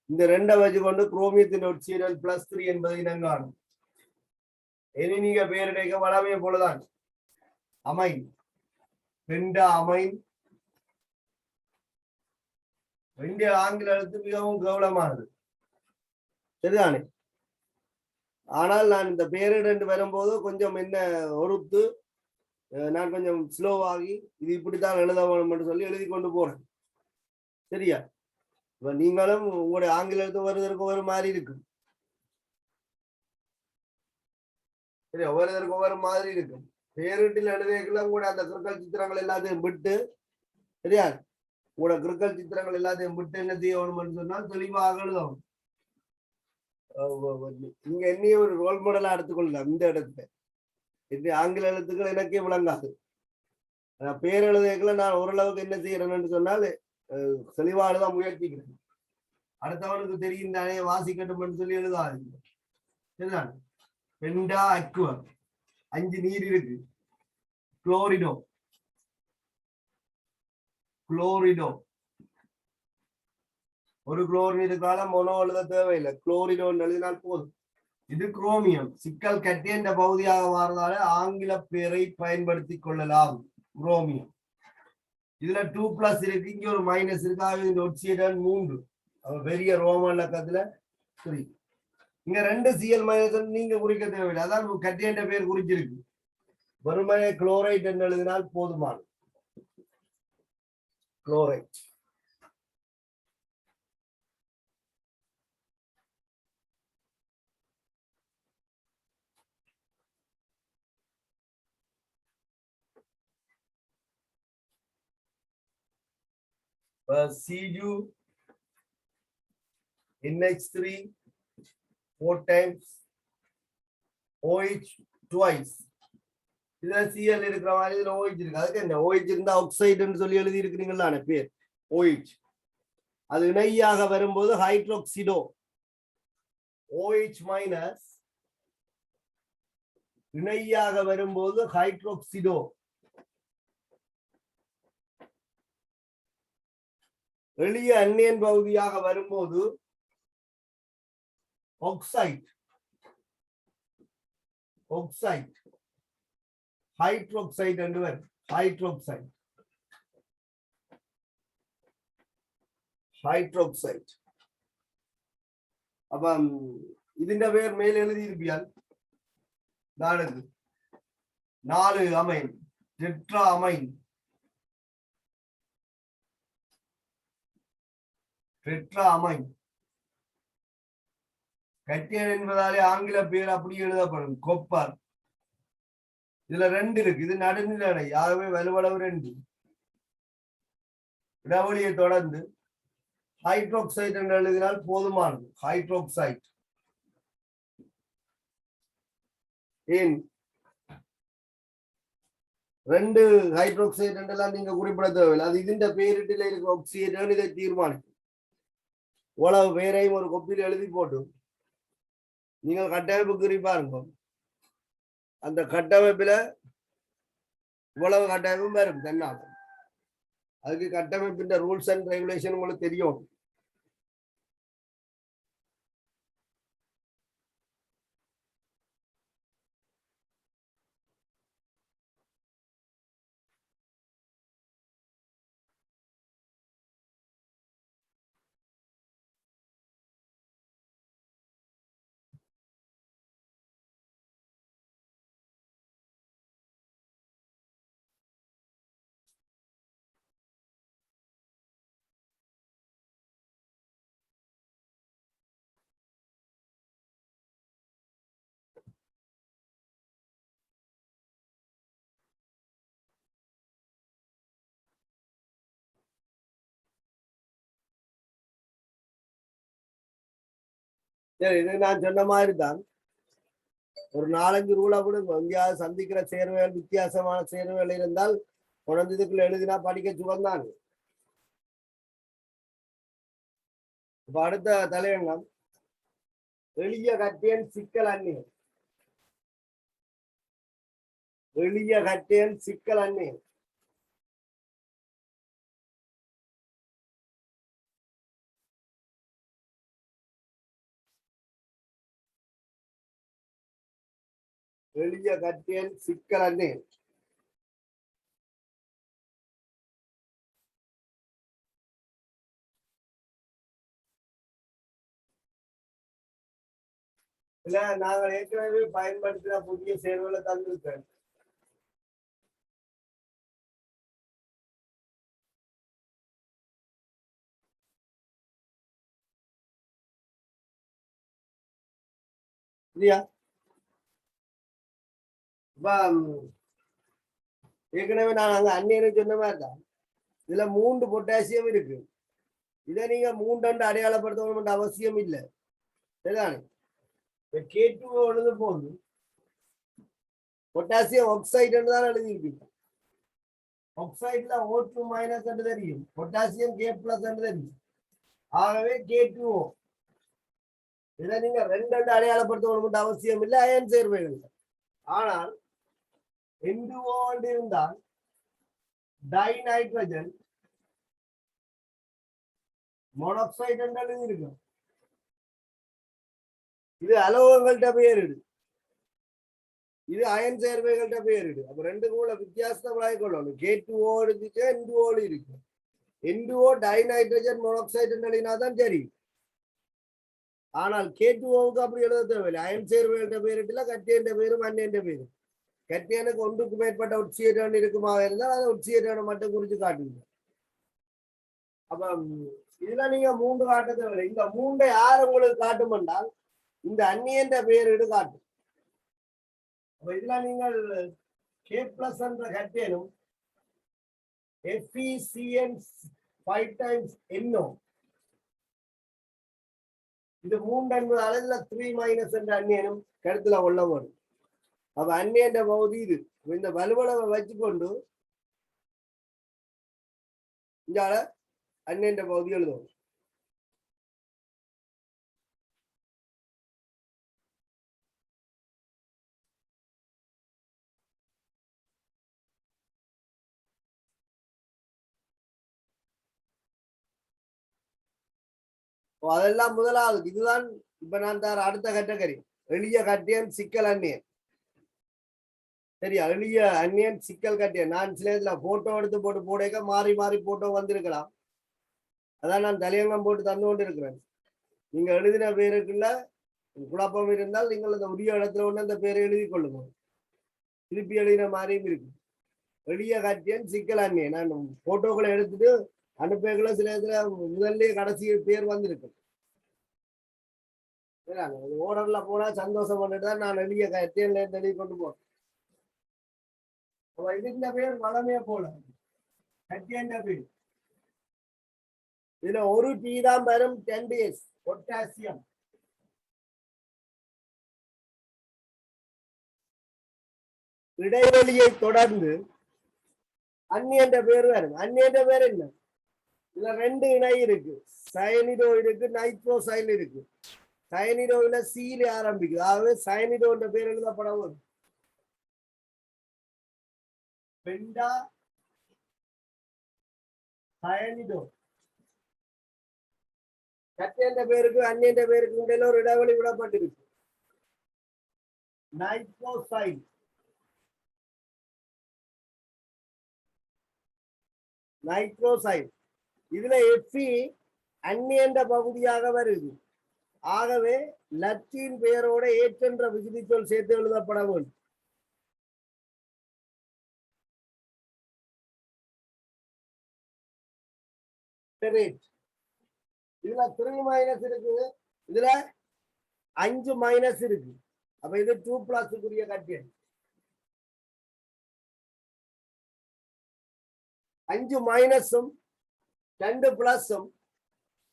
இந்த 2 வச்சு கொண்டு குரோமியத்தின் ஒட்சியேட்டல் +3 என்பதை இனங்காணும். இனி நீங்க பேரிடைக்க வளமையை போலதான். Amine, penta amine. இந்திய ஆங்கில எழுத்து மிகவும் கவனமானது, சரிதானே? ஆனால் நான் இந்த பேரிடண்டு வரும்போது கொஞ்சம் என்ன ஒருத்து நான் கொஞ்சம் ஸ்லோவாகி இது இப்படித்தான் எழுத வேணும் என்று சொல்லி எழுதி கொண்டு போறேன். சரியா? இப்ப நீங்களும் உங்களுடைய ஆங்கில எழுத்து வருவதற்கு ஒரு மாதிரி இருக்கு. சரி, ஒவ்வொருத்தருக்கு ஒவ்வொரு மாதிரி இருக்கும். பேரிட்டில் எழுதியெல்லாம் கூட அந்த கிறுக்கல் சித்திரங்கள் எல்லாத்தையும் விட்டு, சரியா, கூட கிறுக்கல் சித்திரங்கள் எல்லாத்தையும் விட்டு என்ன செய்யணும்னு சொன்னால் தெளிவாக எழுதணும். இங்க என்னைய ஒரு ரோல் மாடலா எடுத்துக்கொள்ளலாம். இந்த இடத்துல இந்த ஆங்கில எழுத்துக்கள் எனக்கே விளங்காது. பேரெழுதுகளை நான் ஓரளவுக்கு என்ன செய்யறேன்னு சொன்னால் தெளிவானதான் முயற்சிக்கிறேன். அடுத்தவனுக்கு தெரியும் தானே வாசிக்கட்டும் சொல்லி எழுதாது. சரிதான். பெண்டா அக்வா 5 நீர் இருக்கு. குளோரிடோ, குளோரிடோ ஒரு குளோரின் இருக்கால மொனோ எழுத தேவையில்லை, குளோரிடோ எழுதினால் போதும். இது குரோமியம். சிக்கல் கட்டியன்ற பகுதியாக மாறுதால ஆங்கில பேரை பயன்படுத்தி கொள்ளலாம். குரோமியம். இதுல 2 பிளஸ் இருக்கு, இங்க ஒரு மைனஸ் இருக்கு. இந்த ஒட்சியேட்டன் 3, பெரிய ரோமன் இலக்கத்துல 3. இங்க 2 Cl மைனஸ் நீங்க குறிக்க தேவையில்லை. அதான் கட்டியன்ற பேர் குறிச்சிருக்கு. வெறுமனே குளோரைட் என்று எழுதினால் போதுமானது. Chloride. Cu NH3 4 times OH twice. இதுல Cl இருக்கிற மாதிரி இதுல OH இருக்கு. அதுக்கு என்ன OH இருந்தா ஆக்சைடுன்னு சொல்லி எழுதி இருக்கிறீங்களா பேர் OH. அது இணையாக வரும்போது ஹைட்ரோக்சிடோ OH மைனஸ், இணையாக வரும்போது ஹைட்ரோக்சிடோ. எளிய அந்நியன் பகுதியாக வரும்போது ஆக்சைடு, ஆக்சைடு ஹைட்ரோக்சைடு என்று வரும். Hydroxide hydroxide. அப்ப ഇതിന്റെ പേർ மேல் எழுதியிருப்பியால் நாடுது 4 amine tetra amine. Tetra amine கட்டியன் என்பதாலே ஆங்கில பேர் அப்படி எழுதப்படும் கொப்பர். இதுல 2 இருக்கு. இது நடுநிலை, ஆகவே வலுவளவு 2. இடைவெளியை தொடர்ந்து ஹைட்ரோக்சைட் என்று எழுதினால் போதுமானது. ஹைட்ரோக்சைட் ஏன் 2 ஹைட்ரோக்சைட் என்றெல்லாம் நீங்க குறிப்பிட தேவையில்லை. அது ഇതിന്റെ பேரிட்டில் இருக்கிற ஆக்சிஜன் இதை தீர்மானிக்கும். இவ்வளவு பேரையும் ஒரு கொப்பில் எழுதி போட்டு நீங்கள் கட்டமைப்பு குறிப்பாருங்க. அந்த கட்டமைப்புல இவ்வளவு கட்டமைப்பும் வரும் தன்னால. அதுக்கு கட்டமைப்பின் ரூல்ஸ் அண்ட் ரெகுலேஷன் உங்களுக்கு தெரியும். சரி, இது நான் சொன்ன மாதிரி தான். ஒரு 4-5 ரூலா கூட எங்கேயாவது சந்திக்கிற சேர்வைகள் வித்தியாசமான சேர்வைகள் இருந்தால் குழந்தைக்குள்ள எழுதினா படிக்க சுகம்தான். இப்ப அடுத்த தலையங்கம் எளிய கட்டியன் சிக்கல் அந்நியம். எளிய கட்டியன் சிக்கல் அந்நியம். எளிய கட்டியன் சிக்கல் அந்நியம். இல்ல, நாங்கள் ஏற்கனவே பயன்படுத்தின புதிய சேர்வுகளை தந்திருக்கேன். இல்லையா? ஏற்கனவே நான் அங்க அந்நியனை சொன்ன மாதிரி தான். இதுல 3 பொட்டாசியம் இருக்கு. இதை நீங்க 3 அடையாளப்படுத்த அவசியம் இல்லை. சரிதானே? K2 எழுது போது பொட்டாசியம் ஆக்சைடு தான் எழுதியிருப்பீங்க. ஆக்சைடுல O2 மைனஸ் என்று தெரியும், பொட்டாசியம் K பிளஸ் என்று தெரியும். ஆகவே K2O. இதை நீங்க 2 அடையாளப்படுத்த அவசியம் இல்லை அயன் சேர்வைகள். ஆனால் N2O இருந்தால் டை நைட்ரஜன் மோனாக்சைடு என்று எழுதியிருக்கும். இது அலோகங்கள்ட்ட பேரிடு, இது அயன் சேர்வைகள்ட்ட பேரிடு. அப்ப 2 கூட வித்தியாசமாய் கொள்ளணும். K2O இருந்துச்சு, N2O இருக்கு. N2O டை நைட்ரஜன் மோனாக்சைடு எழுதினாதான் சரி. ஆனால் K2Oவுக்கு அப்படி எழுத தேவையில்லை. அயன் சேர்வைகள்ட்ட பேரிட்டுல கட்டியன்ற பேரும் அந்நியன்ற பேரும். கட்டியனுக்கு 1க்கு மேற்பட்ட உட்சியேற்றம் இருக்குமாக இருந்தால் அதை உட்சியேற்றம் மட்டும் குறித்து காட்டுங்க. அப்ப இதுல நீங்க 3 காட்ட தேவையில்லை. இந்த 3 யார் உங்களுக்கு காட்டும் என்றால் இந்த அந்நியன்ற பேரிடு காட்டும். அப்ப இதுல நீங்கள் K பிளஸ் என்ற கட்டியனும் FeCN 5 times NO, இது 3 என்பதால இதுல 3 மைனஸ் என்ற அந்நியனும் கருத்துல கொள்ள வரும். அப்ப அந்நியன்ற பகுதி இது. இந்த வலுவளவை வச்சுக்கொண்டு இந்த அந்நியன்ற பகுதி எழுதுவோம். அதெல்லாம் முதலாவது. இதுதான் இப்ப நான் தர அடுத்த கேட்டகரி, எளிய கட்டியன் சிக்கல் அந்நியன். சரியா? எளிய அந்நியன் சிக்கல் கட்டியன். நான் சில இதுல போட்டோ எடுத்து போட்டு போடக்க மாறி மாறி போட்டோ வந்திருக்கலாம். அதான் நான் தலையங்கம் போட்டு தந்து கொண்டு இருக்கிறேன். நீங்க எழுதின பேருக்குள்ள குழப்பம் இருந்தால் நீங்கள் அந்த உரிய இடத்துல ஒன்று அந்த பேரை எழுதி கொள்ளுங்க. திருப்பி எழுதின மாதிரியும் இருக்கு. எளிய கட்டியன் சிக்கல் அண்ணியன். நான் போட்டோக்களை எடுத்துட்டு அனுப்பைகளை சில இதுல முதல்ல கடைசி பேர் வந்திருக்கு. ஓடர்ல போனா சந்தோஷம் பண்ணிட்டு தான் நான் எளிய கட்டியன்ல எழுதி கொண்டு போறேன். இதுல பேர் வளமே போல கட்டியன் பேர். இதுல ஒரு டீ தான் வரும் 10 days பொட்டாசியம். இடைவெளியை தொடர்ந்து அந்நியன்ற பேர் வரும். அந்நியன்ற பேர் என்ன? இதுல 2 இணை இருக்கு. சயனிடோ இருக்கு, நைட்ரோசைல் இருக்கு. சயனிடோவில சீல ஆரம்பிக்குது. ஆகவே சயனிடோன்ற பேர் எழுதப்பட வரும். பெண்டா சயனிடோ. கட்டியன்ற பேருக்கு அந்நியன்ற பேருக்கு இடையில ஒரு இடைவெளி விடப்பட்டிருக்கு. நைட்ரோசைல். நைட்ரோசைல். இதுல எஃபி அந்நியன்ற பகுதியாக வருது. ஆகவே லத்தீன் பெயரோட ஏற்றென்ற விகுதிச்சொல் சேர்த்து எழுதப்பட வேண்டும். இதுல 3 மைனஸ் இருக்கு, இதுல 5 மைனஸ் இருக்கு. அப்ப இது 2+ கட்டியன். 5 மைனஸும் 2 பிளஸும்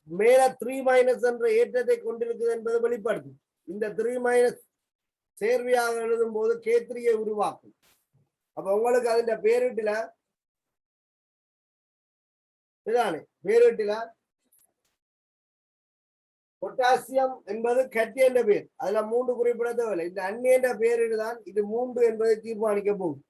மேல 3 மைனஸ் என்ற ஏற்றத்தை கொண்டிருக்குது என்பது வெளிப்படுது. இந்த 3 மைனஸ் சேர்வையாக எழுதும் போது K3 உருவாக்கும். அப்ப உங்களுக்கு அதில் பேரிட்டுல இதுதானே பேரிட்டுல பொட்டாசியம் என்பது கட்டியன்ற பேர். அதுல 3 குறிப்பிட தேவையில்லை. இந்த அந்நியன்ற பேரிடு தான் இது 3 என்பதை தீர்மானிக்க போகும்.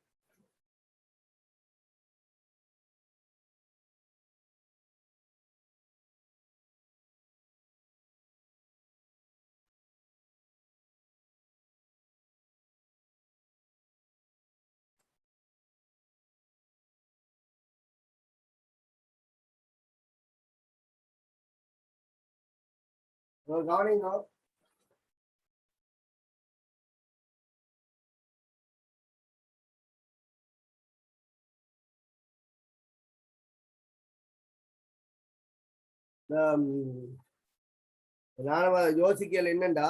கவனிங்க. நான் யோசிக்கல என்னண்டா,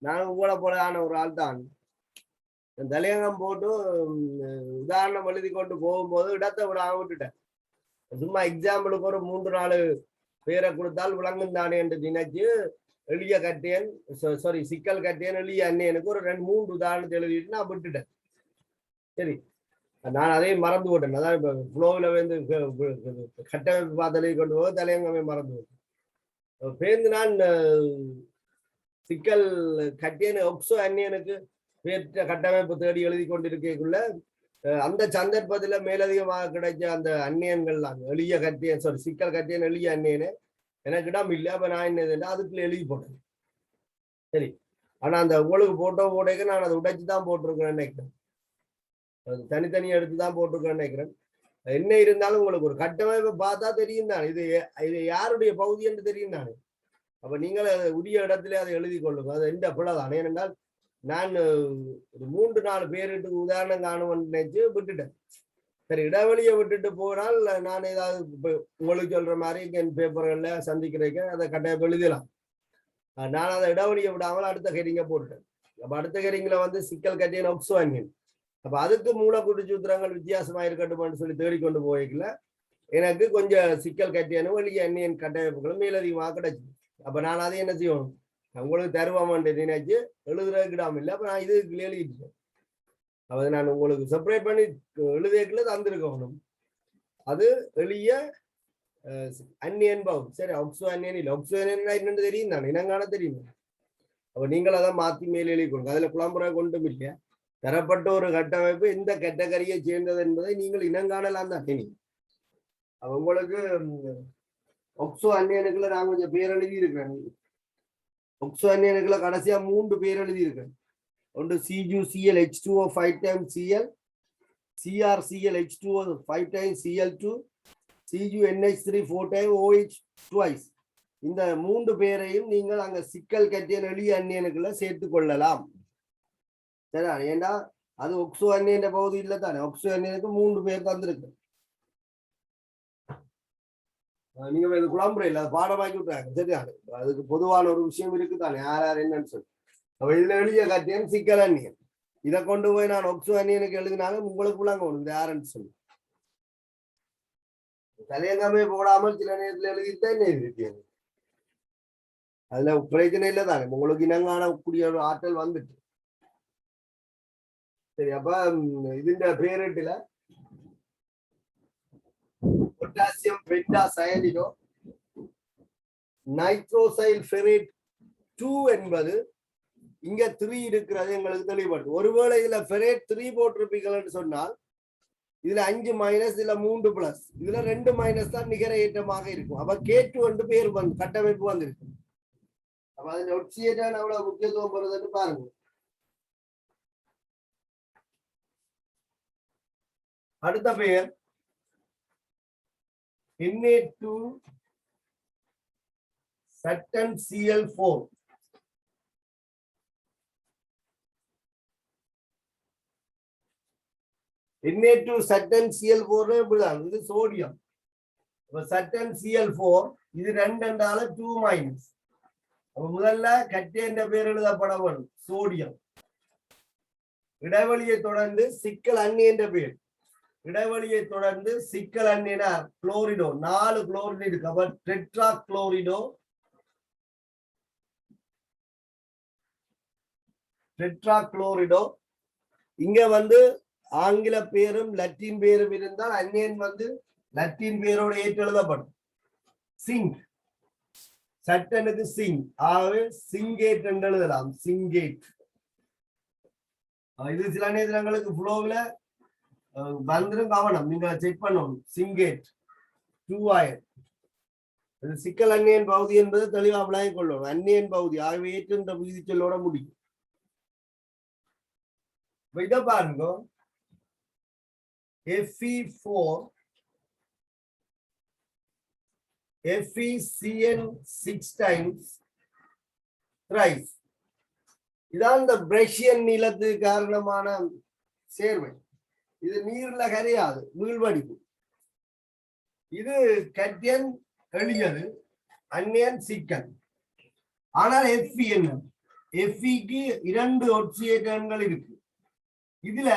நான் கூட போலான ஒரு ஆள் தான். தலையங்கம் போட்டு உதாரணம் எழுதி கொண்டு போகும்போது இடத்தை விடாம விட்டுட்டேன். சும்மா எக்ஸாம்பிளுக்கு ஒரு 3-4 பேரை கொடுத்தால் விளங்கும் தானே என்று நினைச்சு எளிய கட்டியன் சாரி சிக்கல் கட்டியன் எளிய அண்ணியனுக்கு ஒரு 2-3 உதாரணத்தை எழுதிட்டு நான் விட்டுட்டேன். சரி, நான் அதையும் மறந்து விட்டேன். அதான் இப்ப ஃப்ளோவில் வந்து கட்டமைப்பு பார்த்தலை கொண்டு போக தலையங்கமே மறந்து விட்டேன். பேருந்து நான் சிக்கல் கட்டியன் ஒப்சோ அந்நியனுக்கு பேற்ற கட்டமைப்பு தேடி எழுதி கொண்டிருக்கக்குள்ள அந்த சந்தர்ப்பத்துல மேலதிகமாக கிடைச்ச அந்த அந்நியன்கள்லாம் எளிய கட்டியன் சாரி சிக்கல் கட்டியன் எளிய அந்நியனு எனக்கு இடம் இல்லை. அப்ப நான் என்ன அதுக்குள்ள எழுதி போட்டேன். சரி, ஆனா அந்த உங்களுக்கு போட்டோ போட்டேக்க நான் அதை உடைச்சுதான் போட்டிருக்கிறேன்னு நினைக்கிறேன். அது தனித்தனியா எடுத்துதான் போட்டிருக்கேன்னு நினைக்கிறேன். என்ன இருந்தாலும் உங்களுக்கு ஒரு கட்டமைப்பை பார்த்தா தெரியும் தானே இது யாருடைய பகுதி என்று தெரியும் தானே. அப்ப நீங்கள் உரிய இடத்துல அதை எழுதி கொள்ளுங்க. அது எந்த பிள்ளை தானே. ஏனென்றால் நான் ஒரு 3-4 பேருக்கு உதாரணம் காணும்னு நினைச்சு விட்டுட்டேன். சரி, இடைவெளியை விட்டுட்டு போனால் நான் ஏதாவது உங்களுக்கு சொல்ற மாதிரி என் பேப்பர்கள்ல சந்திக்கிறேன், அதை கட்டாயம் எழுதலாம். நான் அதை இடைவெளியை விடாமல் அடுத்த ஹெரிங்க போட்டுட்டேன். அப்ப அடுத்த ஹெரிங்ல வந்து சிக்கல் கட்டியன் ஒப்சோ அந்நியன். அப்ப அதுக்கு மூலக்கூட்டு சூத்திரங்கள் வித்தியாசமா இருக்கட்டும்னு சொல்லி தேடிக்கொண்டு போய்க்கல எனக்கு கொஞ்சம் சிக்கல் கட்டியனும் எளிய அந்நியன் கட்டமைப்புகளும் மேலதிகமாக கிடைச்சு. அப்ப நான் அதை என்ன செய்யணும், உங்களுக்கு தருவாமன்ற நினைச்சு எழுதுறதுக்கிடாம இல்லை. அப்ப நான் இது எழுதிட்டேன். அதை நான் உங்களுக்கு செப்பரேட் பண்ணி எழுதியக்குள்ள தந்திருக்கணும். அது எளிய அந்நியன் பவுன். சரி, ஒப்சோ அந்நியன் இல்லை, ஒப்சோ அந்நியன் என்னன்னு தெரியும் தானே, இனங்கான தெரியும். அப்ப நீங்கள் அதை மாத்தி மேல் எழுதி கொடுங்க. அதுல குழம்புற கொண்டும் இல்லையா. தரப்பட்ட ஒரு கட்டமைப்பு இந்த கேட்டகரியை சேர்ந்தது என்பதை நீங்கள் இனங்காணலாம் தான். இனி உங்களுக்கு ஒப்சோ அந்நியனுக்குள்ள நான் கொஞ்சம் பேர் எழுதி இருக்கிறேன். ஒப்சோ அந்நியனுக்குள்ள கடைசியா 3 பேர் எழுதி இருக்கேன். ஒன்று CuCl H2O 5 times Cl, CrCl H2O 5 times Cl2, CuNH3 4 time OH twice. இந்த மூன்று பேரையும் நீங்கள் அங்க சிக்கல் கட்டியன் எளிய அந்நியனுக்குள்ள சேர்த்து கொள்ளலாம். சரியா? ஏண்டா அது ஒக்சோ அந்நியன் பகுதி இல்லை தானே. ஒக்சோ அந்நியனுக்கு மூன்று பேர் தந்திருக்கு. நீங்க இது குழம்புற இல்லை, அது பாடமாக்கி விட்டாங்க. சரியா? அதுக்கு பொதுவான ஒரு விஷயம் இருக்குதானே, யார் யார் என்னன்னு சொல்லி. அப்ப இதுல எளிய கட்டியன் சிக்கல் அந்நியன். இதை கொண்டு போய் நான் ஒக்சோ அந்நியனுக்கு எழுதினாலும் உங்களுக்கு விளங்க ஒண்ணு யாருன்னு சொல்லி தலையங்கமே போடாமல் சில நேரத்தில் எழுதித்தான் எழுதிருக்கேன். அதுல பிரச்சனை இல்லை தானே, உங்களுக்கு இனங்காணக்கூடிய ஒரு ஆற்றல் வந்துட்டு. சரி, அப்ப இதுன்ற பேரிட்டுல பொட்டாசியம் பென்டாசயனிடோ நைட்ரோசைல் ஃபெரேட் 2 என்பது இங்க 3 இருக்கிறது எங்களுக்கு தெளிவுபடுது. ஒருவேளை இதுல ஃபெரேட் 3 போட்டிருப்பீங்கன்னு சொன்னால் இதுல 5 மைனஸ், இதுல 3 பிளஸ், இதுல 2 மைனஸ் தான் நிகர ஏற்றமாக இருக்கும். அப்ப K2 என்று பேர் வந்து கட்டமைப்பு வந்திருக்கு. அப்ப அதுல ஒட்சியேட்டான அவ்வளவு முக்கியத்துவம் பெறுதுன்னு பாருங்க. அடுத்த பெயர் Na2 Saturn Cl4. Na2 Saturn Cl4 இப்படிதான். இது சோடியம். Saturn Cl4 இது 2 என்றால 2 மைனஸ். அப்ப முதல்ல கட்டிய பேர் எழுதப்பட வேண்டும் சோடியம். இடைவெளியை தொடர்ந்து சிக்கல் அன்னி என்ற பேர். இடைவெளியை தொடர்ந்து சிக்கல் அன்னினார் குளோரிடோ. 4 குளோரின் இருக்கு. அப்ப டெட்ரா குளோரிடோ. டெட்ரா குளோரிடோ. இங்க வந்து ஆங்கில பேரும் லத்தீன் பேரும் இருந்தால் அந்நியன் வந்து லத்தீன் பேரோட ஏற்று எழுதப்படும். சிங்க். சட்டனுக்கு சிங். ஆகவே சிங்கேட் என்று எழுதலாம். சிங்கேட். இது சில நேரங்களுக்கு புளோவில் வந்துடும், கவனம், நீங்க செக் பண்ணணும். சிங்கேட் 2 iron. இது சிக்கல் அந்நியன் பகுதி என்பது தெளிவாக விளங்கிக் கொள்ளணும். அந்நியன் பகுதி ஆகவே ஏற்று விகுதி சொல்லோட முடியும். இதை பாருங்க, Fe4 FeCN6 times thrice. இதான் இந்த பிரஷியன் நீளத்துக்கு காரணமான சேர்வை. இது நீர்ல கரையாது, மீள்வடிவு. இது கட்டியன் எளியது, அந்நியன் சிக்கல். ஆனால் Fe என்ன? Feக்கு 2 ஒட்சியேட்டன்கள் இருக்கு. இதுல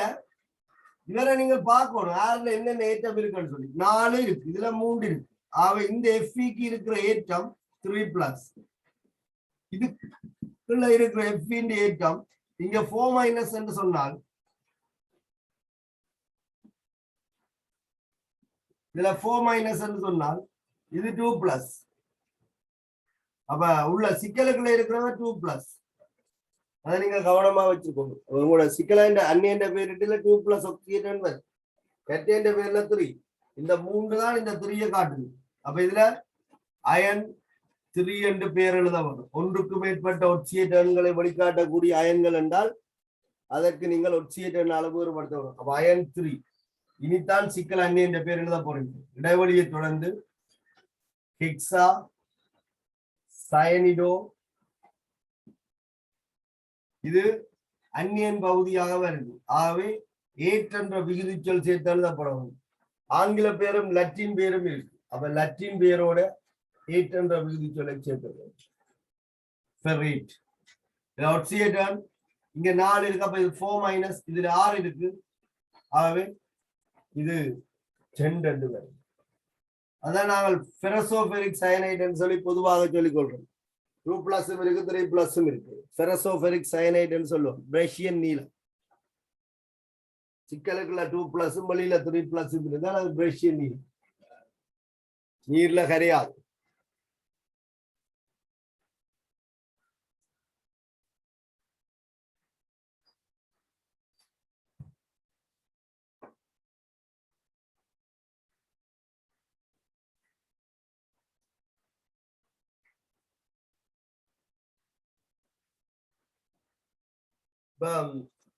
இவரை நீங்க பார்க்கணும், யாருல என்னென்ன ஏற்றம் இருக்குன்னு சொல்லி. 4 இருக்கு, இதுல 3 இருக்கு. ஆக இந்த Feக்கு இருக்கிற ஏற்றம் 3+. இதுக்குள்ள இருக்கிற Fe ஏற்றம் இங்க 4- என்று சொன்னால் இதுல 4- என்று சொன்னால் இது 2+. அப்ப உள்ள சிக்கலுக்குள்ள இருக்கிறவ 2+. அதை நீங்க கவனமா வச்சுக்கோங்க. உங்களோட சிக்கல அந்நியன்ற பேரிட்டுல 2+ ஒக்சியேட்டன் வரும். கட்டியன்ற பேர்ல 3. இந்த 3 தான் இந்த 3 காட்டுது. அப்ப இதுல அயன் 3 என்று பேர் எழுத வரும். ஒன்றுக்கு மேற்பட்ட ஒட்சியேட்டன்களை வழிகாட்டக்கூடிய அயன்கள் என்றால் அதற்கு நீங்கள் ஒட்சியேட்டன் அளவு வேறுபடுத்த வரும். அப்ப அயன் 3. இனித்தான் சிக்கல் அந்நிய என்ற பேர் எழுத போறீங்க. இடைவெளியை தொடர்ந்து ஹெக்ஸா சயனிடோ. இது அந்நியன் பகுதியாக வருது. ஆகவே ஏற்றென்ற விகுதிச்சொல் சேர்த்து எழுதப்படும். ஆங்கில பேரும் லத்தீன் பேரும் இருக்கு. அப்ப லத்தீன் பேரோட ஏற்றென்ற விகுதிச்சொல்லை சேர்த்து ஃபெரேட். ஒட்சியேட்டன் இங்க 4 இருக்கு. அப்ப இது 4-, இதுல 6 இருக்கு. ஆகவே இது 10 என்று வரும். அதான் நாங்கள் ஃபெரசோஃபெரிக் சயனைட் சொல்லி பொதுவாக சொல்லிக் கொள்றோம். 2+ இருக்கு, 3+ இருக்கு. ஃபெரசோஃபெரிக் சயனைட் சொல்லுவோம். பிரஷியன் நீலம். சிக்கலுக்குள்ள 2+ வெளியில 3+ இருந்தால் அது பிரஷியன் நீலம். நீர்ல கரையாது.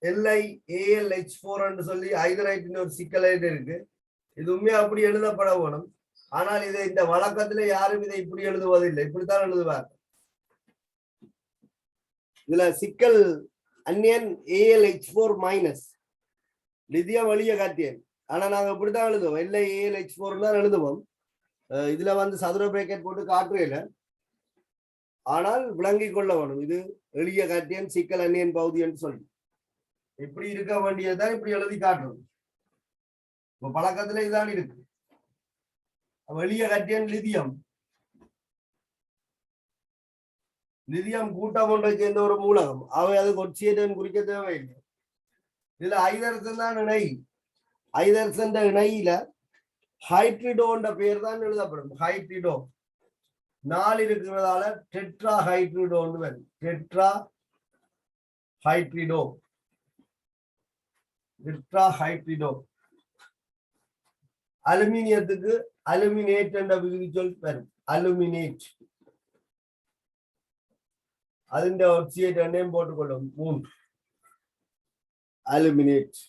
LiAlH4 சொல்லி ஐதரைட்டின் ஒரு சிக்கலைட் இருக்கு. இது உண்மையா அப்படி எழுதப்பட வேணும். ஆனால் இதை இந்த வழக்கத்துல யாரும் இதை இப்படி எழுதுவதில்லை, இப்படித்தான் எழுதுவார். இதுல சிக்கல் அந்நியன் AlH4 மைனஸ் லித்தியம் வழிய காட்டியன். ஆனா நாங்க இப்படித்தான் எழுதுவோம், LaAlH4 தான் எழுதுவோம். இதுல வந்து சதுர பேக்கெட் போட்டு காட்டுறையில, ஆனால் விளங்கி கொள்ள வேணும். இது எளிய காட்டியன் சிக்கல் அந்நியன் பகுதி என்று சொல்லி இப்படி இருக்க வேண்டியதுதான் இப்படி எழுதி காட்டுறது. இப்ப பழக்கத்துல இதுதான் இருக்கு. எளிய காட்டியன் லித்தியம், லித்தியம் கூட்டம் ஒன்றை சேர்ந்த ஒரு மூலகம். அவை அதுக்கு ஒட்சியேட்டன் குறிக்க தேவையில்லை. இதுல ஐதரசன் தான் இணை. ஐதரசன் இணையில ஹைட்ரிடோன்ற பெயர் தான் எழுதப்படும். ஹைட்ரிடோ 4 இருக்கிறதால டெட்ரா ஹைட்ரிடோன்னு வரும். Tetra hydrido, tetra hydrido. அலுமினியத்துக்கு அலுமினேட் என்ற விகுதி சொல் வரும். அலுமினேட், അതിന്റെ ഒക്സിയേറ്റ് എണ്ണയും പോட்டுக்கொள்ளும் 3 അലുമിനേറ്റ്.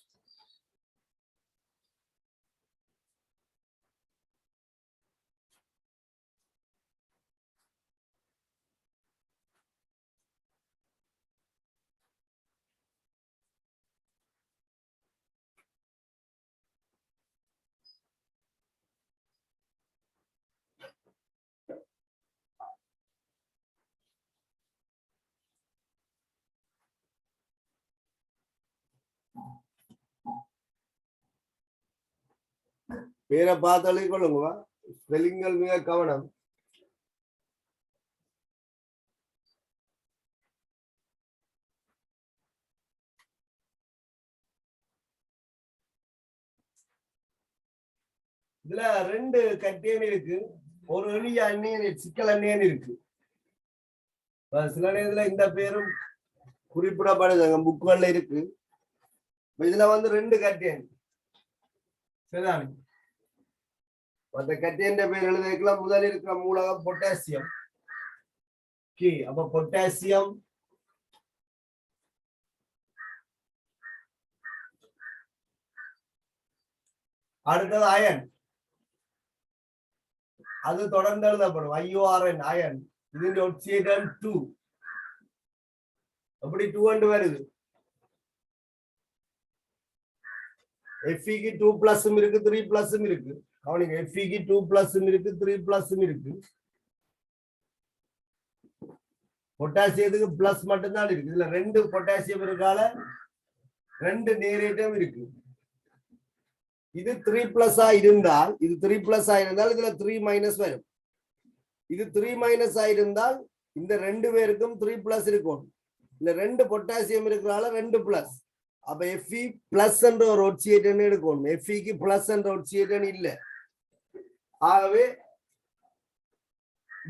பேரை பார்த்து எழுதி கொள்ளுங்க. ஸ்பெல்லிங்கள் மிக கவனம். இதுல 2 கட்டியன் இருக்கு, ஒரு எளிய அந்நியன் சிக்கல் அந்நியன் இருக்கு. சில நேரத்துல இந்த பேரும் குறிப்பிடப்படுது, புக்குகள்ல இருக்கு. இதுல வந்து 2 கட்டியன் சரிதானே. அந்த கட்டியன் பேர் எழுதிக்கலாம். முதல் இருக்கிற மூலகம் பொட்டாசியம் கே. அப்ப பொட்டாசியம் அடுத்தது அயன், அது தொடர்ந்து எழுதப்படும் IORN அயன். இதுல ஒட்சியேட்டன் 2 அப்படி 2 வருது. Fe-க்கு 2 பிளஸும் இருக்கு 3 பிளஸும் இருக்கு. கவனிங்க, Fe-க்கு 2 பிளஸும் இருக்கு 3 பிளஸும் இருக்கு. பொட்டாசியத்துக்கு பிளஸ் மட்டும்தான் இருக்கு. இதுல 2 பொட்டாசியம் இருக்கால 2 நேரேட்டம் இருக்கு. இது 3 பிளஸா இருந்தால், இது 3 பிளஸ் ஆயிருந்தால் இதுல 3 மைனஸ் வரும். இது 3 மைனஸ் ஆயிருந்தால் இந்த 2 பேருக்கும் 3 பிளஸ் இருக்கும். இந்த 2 பொட்டாசியம் இருக்கிறால 2 பிளஸ். அப்ப Fe பிளஸ் என்ற ஒரு ஒட்சியேட்டன் எடுக்கணும். Fe-க்கு பிளஸ் என்ற ஒட்சியேட்டன் இல்ல. ஆகவே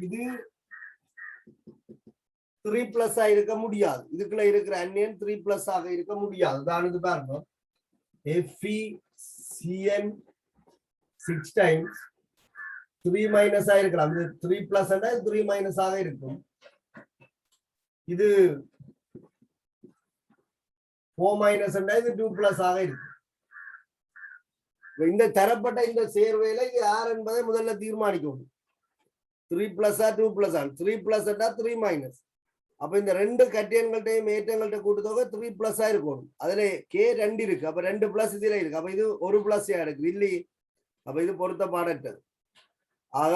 இது 3 பிளஸ் இருக்க முடியாது. இதுக்குள்ள இருக்கிற அந்நியன் 3 பிளஸ் ஆக இருக்க முடியாது. தான் இது பாருங்க, FeCN 6 டைம்ஸ் 3 மைனஸ் ஆயிருக்கலாம். இது 3 பிளஸ் 3 மைனஸ் ஆக இருக்கும். இது 4 மைனஸ் இது 2 பிளஸ் ஆக இருக்கு. இந்த தரப்பட்ட இந்த சேர்வையில இது யார் என்பதை முதல்ல தீர்மானிக்கணும். 3 பிளஸ் 2 பிளஸ் 3 பிளஸ் 3 மைனஸ். அப்ப இந்த 2 கட்டியன்கள்டையும் ஏற்றங்கள்ட்ட கூட்டுத்தொகை 3 பிளஸ் இருக்கணும். அதுல K2 இருக்கு. அப்ப 2 பிளஸ் இதுல இருக்கு. அப்ப இது 1 பிளஸ் இருக்கு இல்லையே. அப்ப இது பொருத்தப்பாடற்றது. ஆக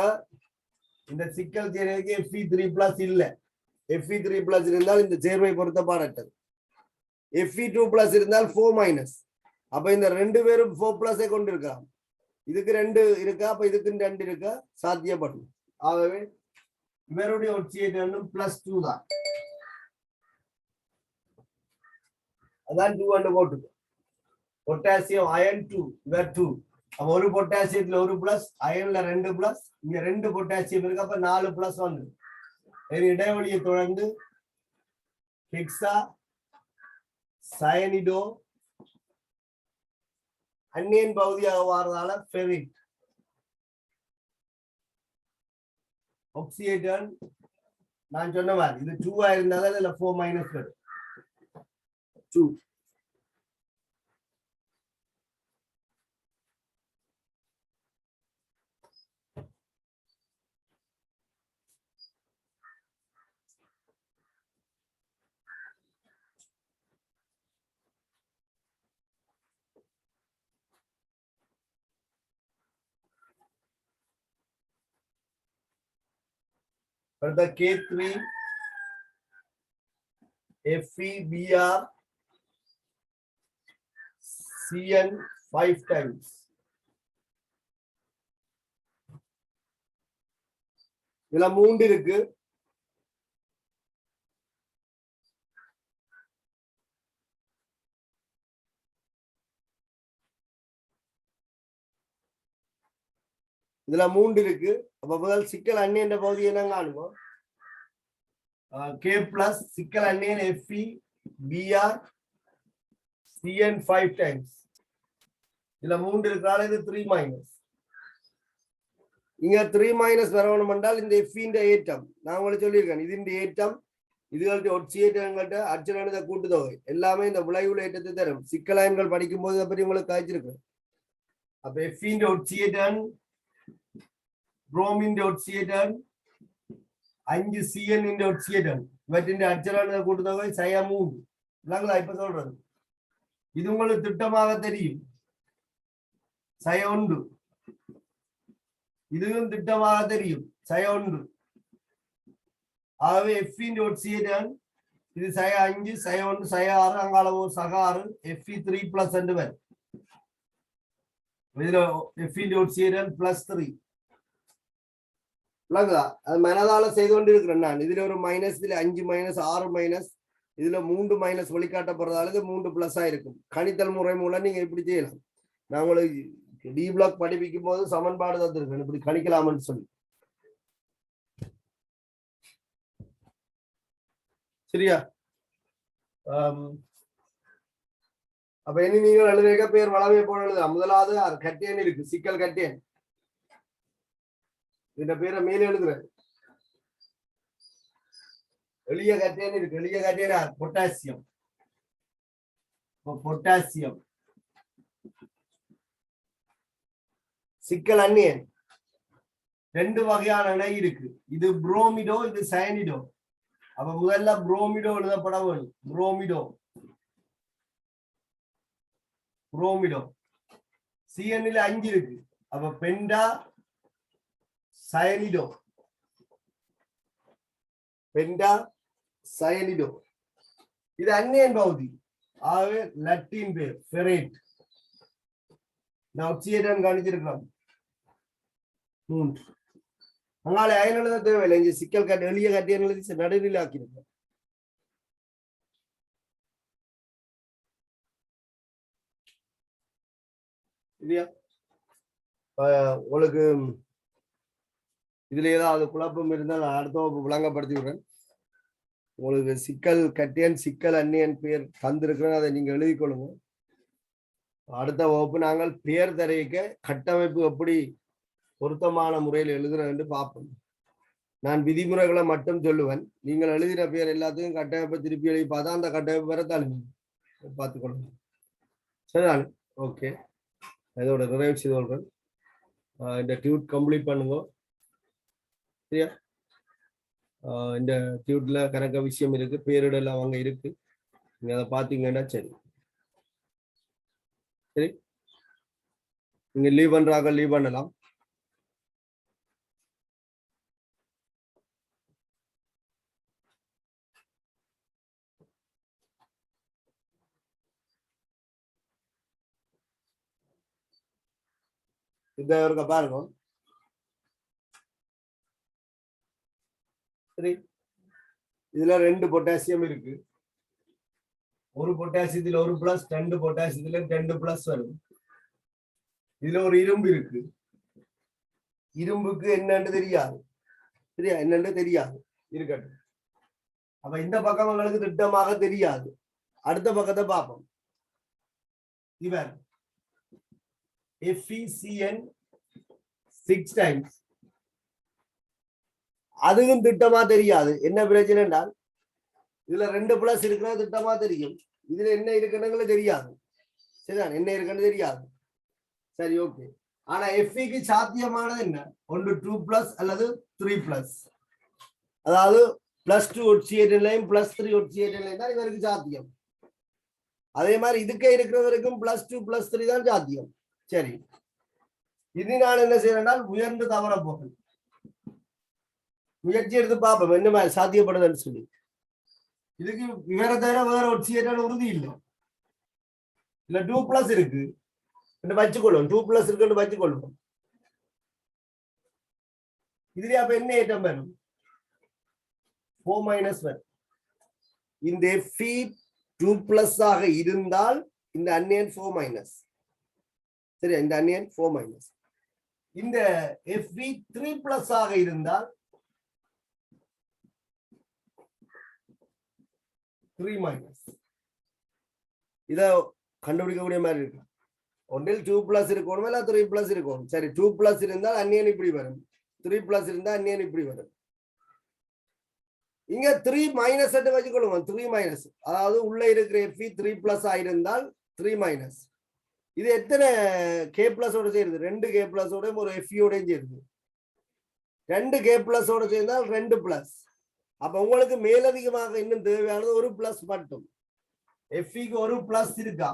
இந்த சிக்கல் சேர்வைக்கு Fe3 பிளஸ் இல்ல. Fe3 பிளஸ் இருந்தால் இந்த சேர்வை பொருத்தப்பாடற்றது. Fe2 பிளஸ் இருந்தால் 4 மைனஸ். அப்ப இந்த 2 பேரும் 4 பிளஸை கொண்டிருக்கலாம். இதுக்கு 2 இருக்கா, அப்ப இதுக்கு 2 இருக்கா, சாத்தியப்படும். ஆகவே இவருடைய ஒட்சியேட்டன் +2 தான். அதான் 2 போட்டு பொட்டாசியம் அயன் 2 இவர் 2. அப்ப ஒரு பொட்டாசியத்துல 1 பிளஸ், அயன்ல 2 பிளஸ், இங்க 2 பொட்டாசியம் இருக்கு. அப்ப 4 பிளஸ் 1. இடைவெளியை தொடர்ந்து ஹெக்ஸா சயனிடோ அந்நியன் பகுதியாக வாரதால ஃபெரிட் ஆக்சிடேஷன். நான் சொன்ன மாதிரி இது 2 இருந்தாலும் இதுல 4 மைனஸ் வரும். 2 2 அடுத்த K3 FeBr Cn 5 times. இதுல 3 இருக்கு. இதுல 3 இருக்கு. அப்ப முதல் சிக்கல் அண்ணி என்ற பகுதி என்ன காணுங்க? K plus சிக்கல் அண்ணியன் FeBr Cn 5 times. இதுல 3 இருக்கிறால இது 3 மைனஸ். இங்க 3 மைனஸ் வரணும் என்றால் இந்த F இந்த ஏற்றம் நான் உங்களுக்கு சொல்லியிருக்கேன். இது இந்த ஏற்றம் இதுகள்ட்ட ஒட்சியேற்றங்கள்ட்ட அச்சலனத கூட்டுத்தொகை எல்லாமே இந்த விளைவுல ஏற்றத்தை தரும். சிக்கலாயன்கள் படிக்கும் போது அதை பற்றி உங்களுக்கு காய்ச்சிருக்கு. அப்ப F இந்த ஒட்சியேட்டன் புரோமின் ஒட்சியேட்டன் 5 Cn இந்த ஒட்சியேட்டன் இவற்றின் அச்சலனத கூட்டுத்தொகை சய 3 இல்லைங்களா? இப்ப சொல்றது இது உங்களுக்கு திட்டமாக தெரியும். சய 1 இதுவும் திட்டமாக தெரியும். சய 1 ஆகவே F இன் ஒட்சியேட்டன் இது சய 5 சய 1 சய 6 அங்காளவோ சக 6 Fe3 பிளஸ் 2 வரும். இதுல F இன் ஒட்சியேட்டன் பிளஸ் 3 இல்லைங்களா? அது மனதால செய்து கொண்டு இருக்கிறேன் நான். இதுல ஒரு மைனஸ், இதுல 5 மைனஸ் 6 மைனஸ், இதுல 3 மைனஸ் வழிகாட்டப்படுறதால இது 3 பிளஸ் ஆயிருக்கும். கணித்தல் முறை மூலம் நீங்க இப்படி செய்யலாம். நான் உங்களுக்கு டி பிளாக் படிப்பிக்கும் போது சமன்பாடு தந்திருக்கேன் இப்படி கணிக்கலாம்னு சொல்லி. சரியா? அப்ப இனி நீங்கள் எழுதுக பேர் வளமை போல எழுதலாம். முதலாவது கட்டியன் இருக்கு, சிக்கல் கட்டியன். இந்த பேரை மேல எழுதுறேன். எளிய கட்டியன் இருக்கு. எளிய கட்டியன் பொட்டாசியம். பொட்டாசியம் சிக்கல் அந்நியன் 2 வகையான இணை இருக்கு. இது புரோமிடோ, இது சயனிடோ. அப்ப முதல்ல புரோமிடோ எழுதப்பட வேண்டும். புரோமிடோ புரோமிடோ சிஎன்ல 5 இருக்கு. அப்ப பெண்டா சயனிடோ. பெண்டா சயனிடோ இது அந்நியன் பகுதி. ஆகவே லத்தீன் பேர் ஃபெரேட். நான் ஒட்சியேட்டன் காணிச்சிருக்கிறோம் 3. அங்காலே அயன் எழுத தேவையில்லை. இங்க சிக்கல் கட்டி எளிய கட்டியன் எழுதி நடுநிலை ஆக்கியிருக்கோம். இல்லையா? உங்களுக்கு இதுல ஏதாவது குழப்பம் இருந்தால் நான் அடுத்த வகுப்பு விளங்கப்படுத்தி விடுறேன். உங்களுக்கு சிக்கல் கட்டியன் சிக்கல் அந்நியன் பேர் தந்திருக்கிறேன். அதை நீங்க எழுதி கொள்ளுங்க. அடுத்த வகுப்பு நாங்கள் பெயர் தரையிக்க கட்டமைப்பு எப்படி பொருத்தமான முறையில் எழுதுறேன் என்று பார்ப்போம். நான் விதிமுறைகளை மட்டும் சொல்லுவேன். நீங்கள் எழுதின பேர் எல்லாத்துக்கும் கட்டமைப்பை திருப்பி எழுதி பார்த்தா அந்த கட்டமைப்பு வரத்தாலும் பார்த்துக்கொள்ளுங்க. சரிதான்? ஓகே, இதோட நிறைவு செய்து கொள்றேன். இந்த டியூட் கம்ப்ளீட் பண்ணுங்க. சரியா? இந்த டியூட்ல கணக்க விஷயம் இருக்கு, பேரிடெல்லாம் அவங்க இருக்கு. நீங்க அதை பார்த்தீங்கன்னா சரி. சரி, நீங்க லீவ் பண்றாங்க, லீவ் பண்ணலாம். இந்த இருக்க பாருங்க. சரி, இதுல 2 பொட்டாசியம் இருக்கு. ஒரு பொட்டாசியத்துல 1 பிளஸ், 2 பொட்டாசியத்துல 2 பிளஸ் வரும். இதுல ஒரு இரும்பு இருக்கு. இரும்புக்கு என்னன்னு தெரியாது. சரியா? என்னன்னு தெரியாது, இருக்கட்டும். அப்ப இந்த பக்கம் உங்களுக்கு திட்டமாக தெரியாது. அடுத்த பக்கத்தை பார்ப்போம். இவர் FeCN 6 டைம்ஸ். அதுவும் திட்டமா தெரியாது. என்ன பிரச்சனை என்றால் இதுல 2 பிளஸ் இருக்கிறது திட்டமா தெரியும். இதுல என்ன இருக்குன்னு தெரியாது. சரிதான்? என்ன இருக்குன்னு தெரியாது. சரி, ஓகே. ஆனா Feக்கு சாத்தியமானது என்ன? ஒன்று 2 பிளஸ் அல்லது 3 பிளஸ். அதாவது +2 ஒட்சியேட்டன்லையும் +3 ஒட்சியேட்டன்லையும் தான் இவருக்கு சாத்தியம். அதே மாதிரி இதுக்கே இருக்கிறவருக்கும் +2 +3 தான் சாத்தியம். சரி, இது நான் என்ன செய்யறேன்னால் உயர்ந்து தவற போகிறேன். முயற்சி எடுத்து பார்ப்போம் என்ன மாதிரி சாத்தியப்படுதுன்னு சொல்லி. இதுக்கு வேற தவிர வேற ஒரு சியேட்டான உறுதி இல்லை. இல்ல 2+ இருக்கு வச்சுக்கொள்ளும், 2+ இருக்குன்னு வச்சுக்கொள்ளும். இதுல அப்ப என்ன ஏற்றம் வரும்? 4- வரும். இந்த FE 2+ ஆக இருந்தால் இந்த அன்னியன் 4-. சரி, இந்த அன்னியன் 4-. இந்த FE 3+ ஆக இருந்தால் 3-. இத கண்டுபிடிக்கக்கூடிய மாதிரி இருக்கு. ஒன்றில் 2+ இருக்கணும், இல்ல 3+ இருக்கணும். சரி, 2+ இருந்தால் அன்னியன் இப்படி வரும், 3+ இருந்தால் அன்னியன் இப்படி வரும். இங்க 3- வச்சுக்கொள்ளுங்க. 3-, அதாவது உள்ள இருக்கிற FE 3+ ஆயிருந்தால் 3-. இது எத்தனை K+ ஓட சேருது? 2 K+ ஓட ஒரு FE ஓடையும் சேருது. 2 K+ ஓட சேர்ந்தால் 2+. அப்ப உங்களுக்கு மேலதிகமாக இன்னும் தேவையானது ஒரு பிளஸ் மட்டும். FEக்கு ஒரு பிளஸ் இருக்கா?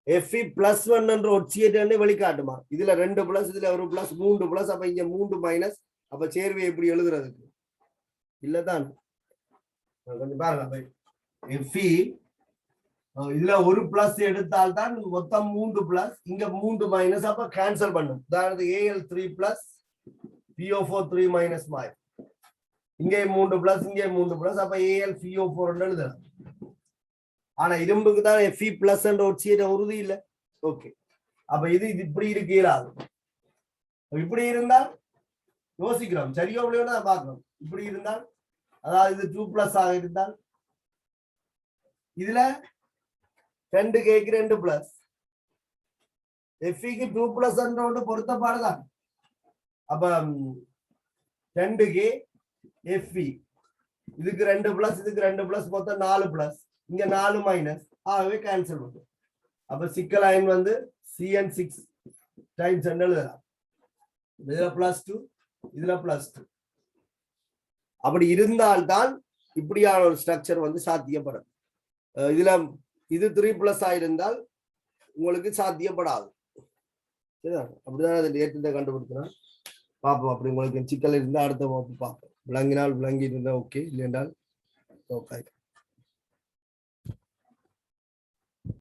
FE +1 என்ற ஒட்சியேட் வெளிக்காட்டுமா? இதுல 2+, இதுல ஒரு பிளஸ், 3+. அப்ப இங்க 3-. அப்ப சேர்வை எப்படி எழுதுறதுக்கு? இல்லதான் கொஞ்சம் பாருங்க. FE இதுல ஒரு பிளஸ் எடுத்தால் தான் மொத்தம் 3+, இங்க 3-. அப்ப கேன்சல் பண்ணும். உதாரணத்துக்கு AL 3+, PO4 3- மாதிரி. இங்கே 3+, இங்கே 3+. அப்ப AL PO4 எழுதலாம். ஆனா இரும்புக்கு தான் FE+ என்ற ஒட்சியேட் உறுதி இல்லை. ஓகே, அப்ப இது இப்படி இருக்கீராது. இப்படி இருந்தால் யோசிக்கிறோம், சரியோ இல்லையோ தான் பார்க்கணும். இப்படி இருந்தால், அதாவது இது 2+ ஆக இருந்தால், இதுல 2Kக்கு 2+, FEக்கு 2+ என்ற ஒன்று பொருத்தப்பாடுதான். அப்ப 2K FE இதுக்கு 2+, இதுக்கு 2+, மொத்தம் 4+, இங்க 4-. ஆகவே கேன்சல் பண்ணும். அப்ப சிக்கல் அயன் வந்து CN6 டைம்ஸ் எழுதலாம். இதுல +2, இதுல +2. அப்படி இருந்தால்தான் இப்படியான ஒரு ஸ்ட்ரக்சர் வந்து சாத்தியப்படும். இதுல இது 3+ ஆயிருந்தால் உங்களுக்கு சாத்தியப்படாது. அப்படிதான் அதை ஏற்றத்தை கண்டுபிடிக்கணும். பார்ப்போம். அப்படி உங்களுக்கு சிக்கல் இருந்தால் அடுத்த வகுப்பு பார்ப்போம். விளங்கினால் விளங்கி இருந்தால் ஓகே, இல்லையென்றால் ஓகே.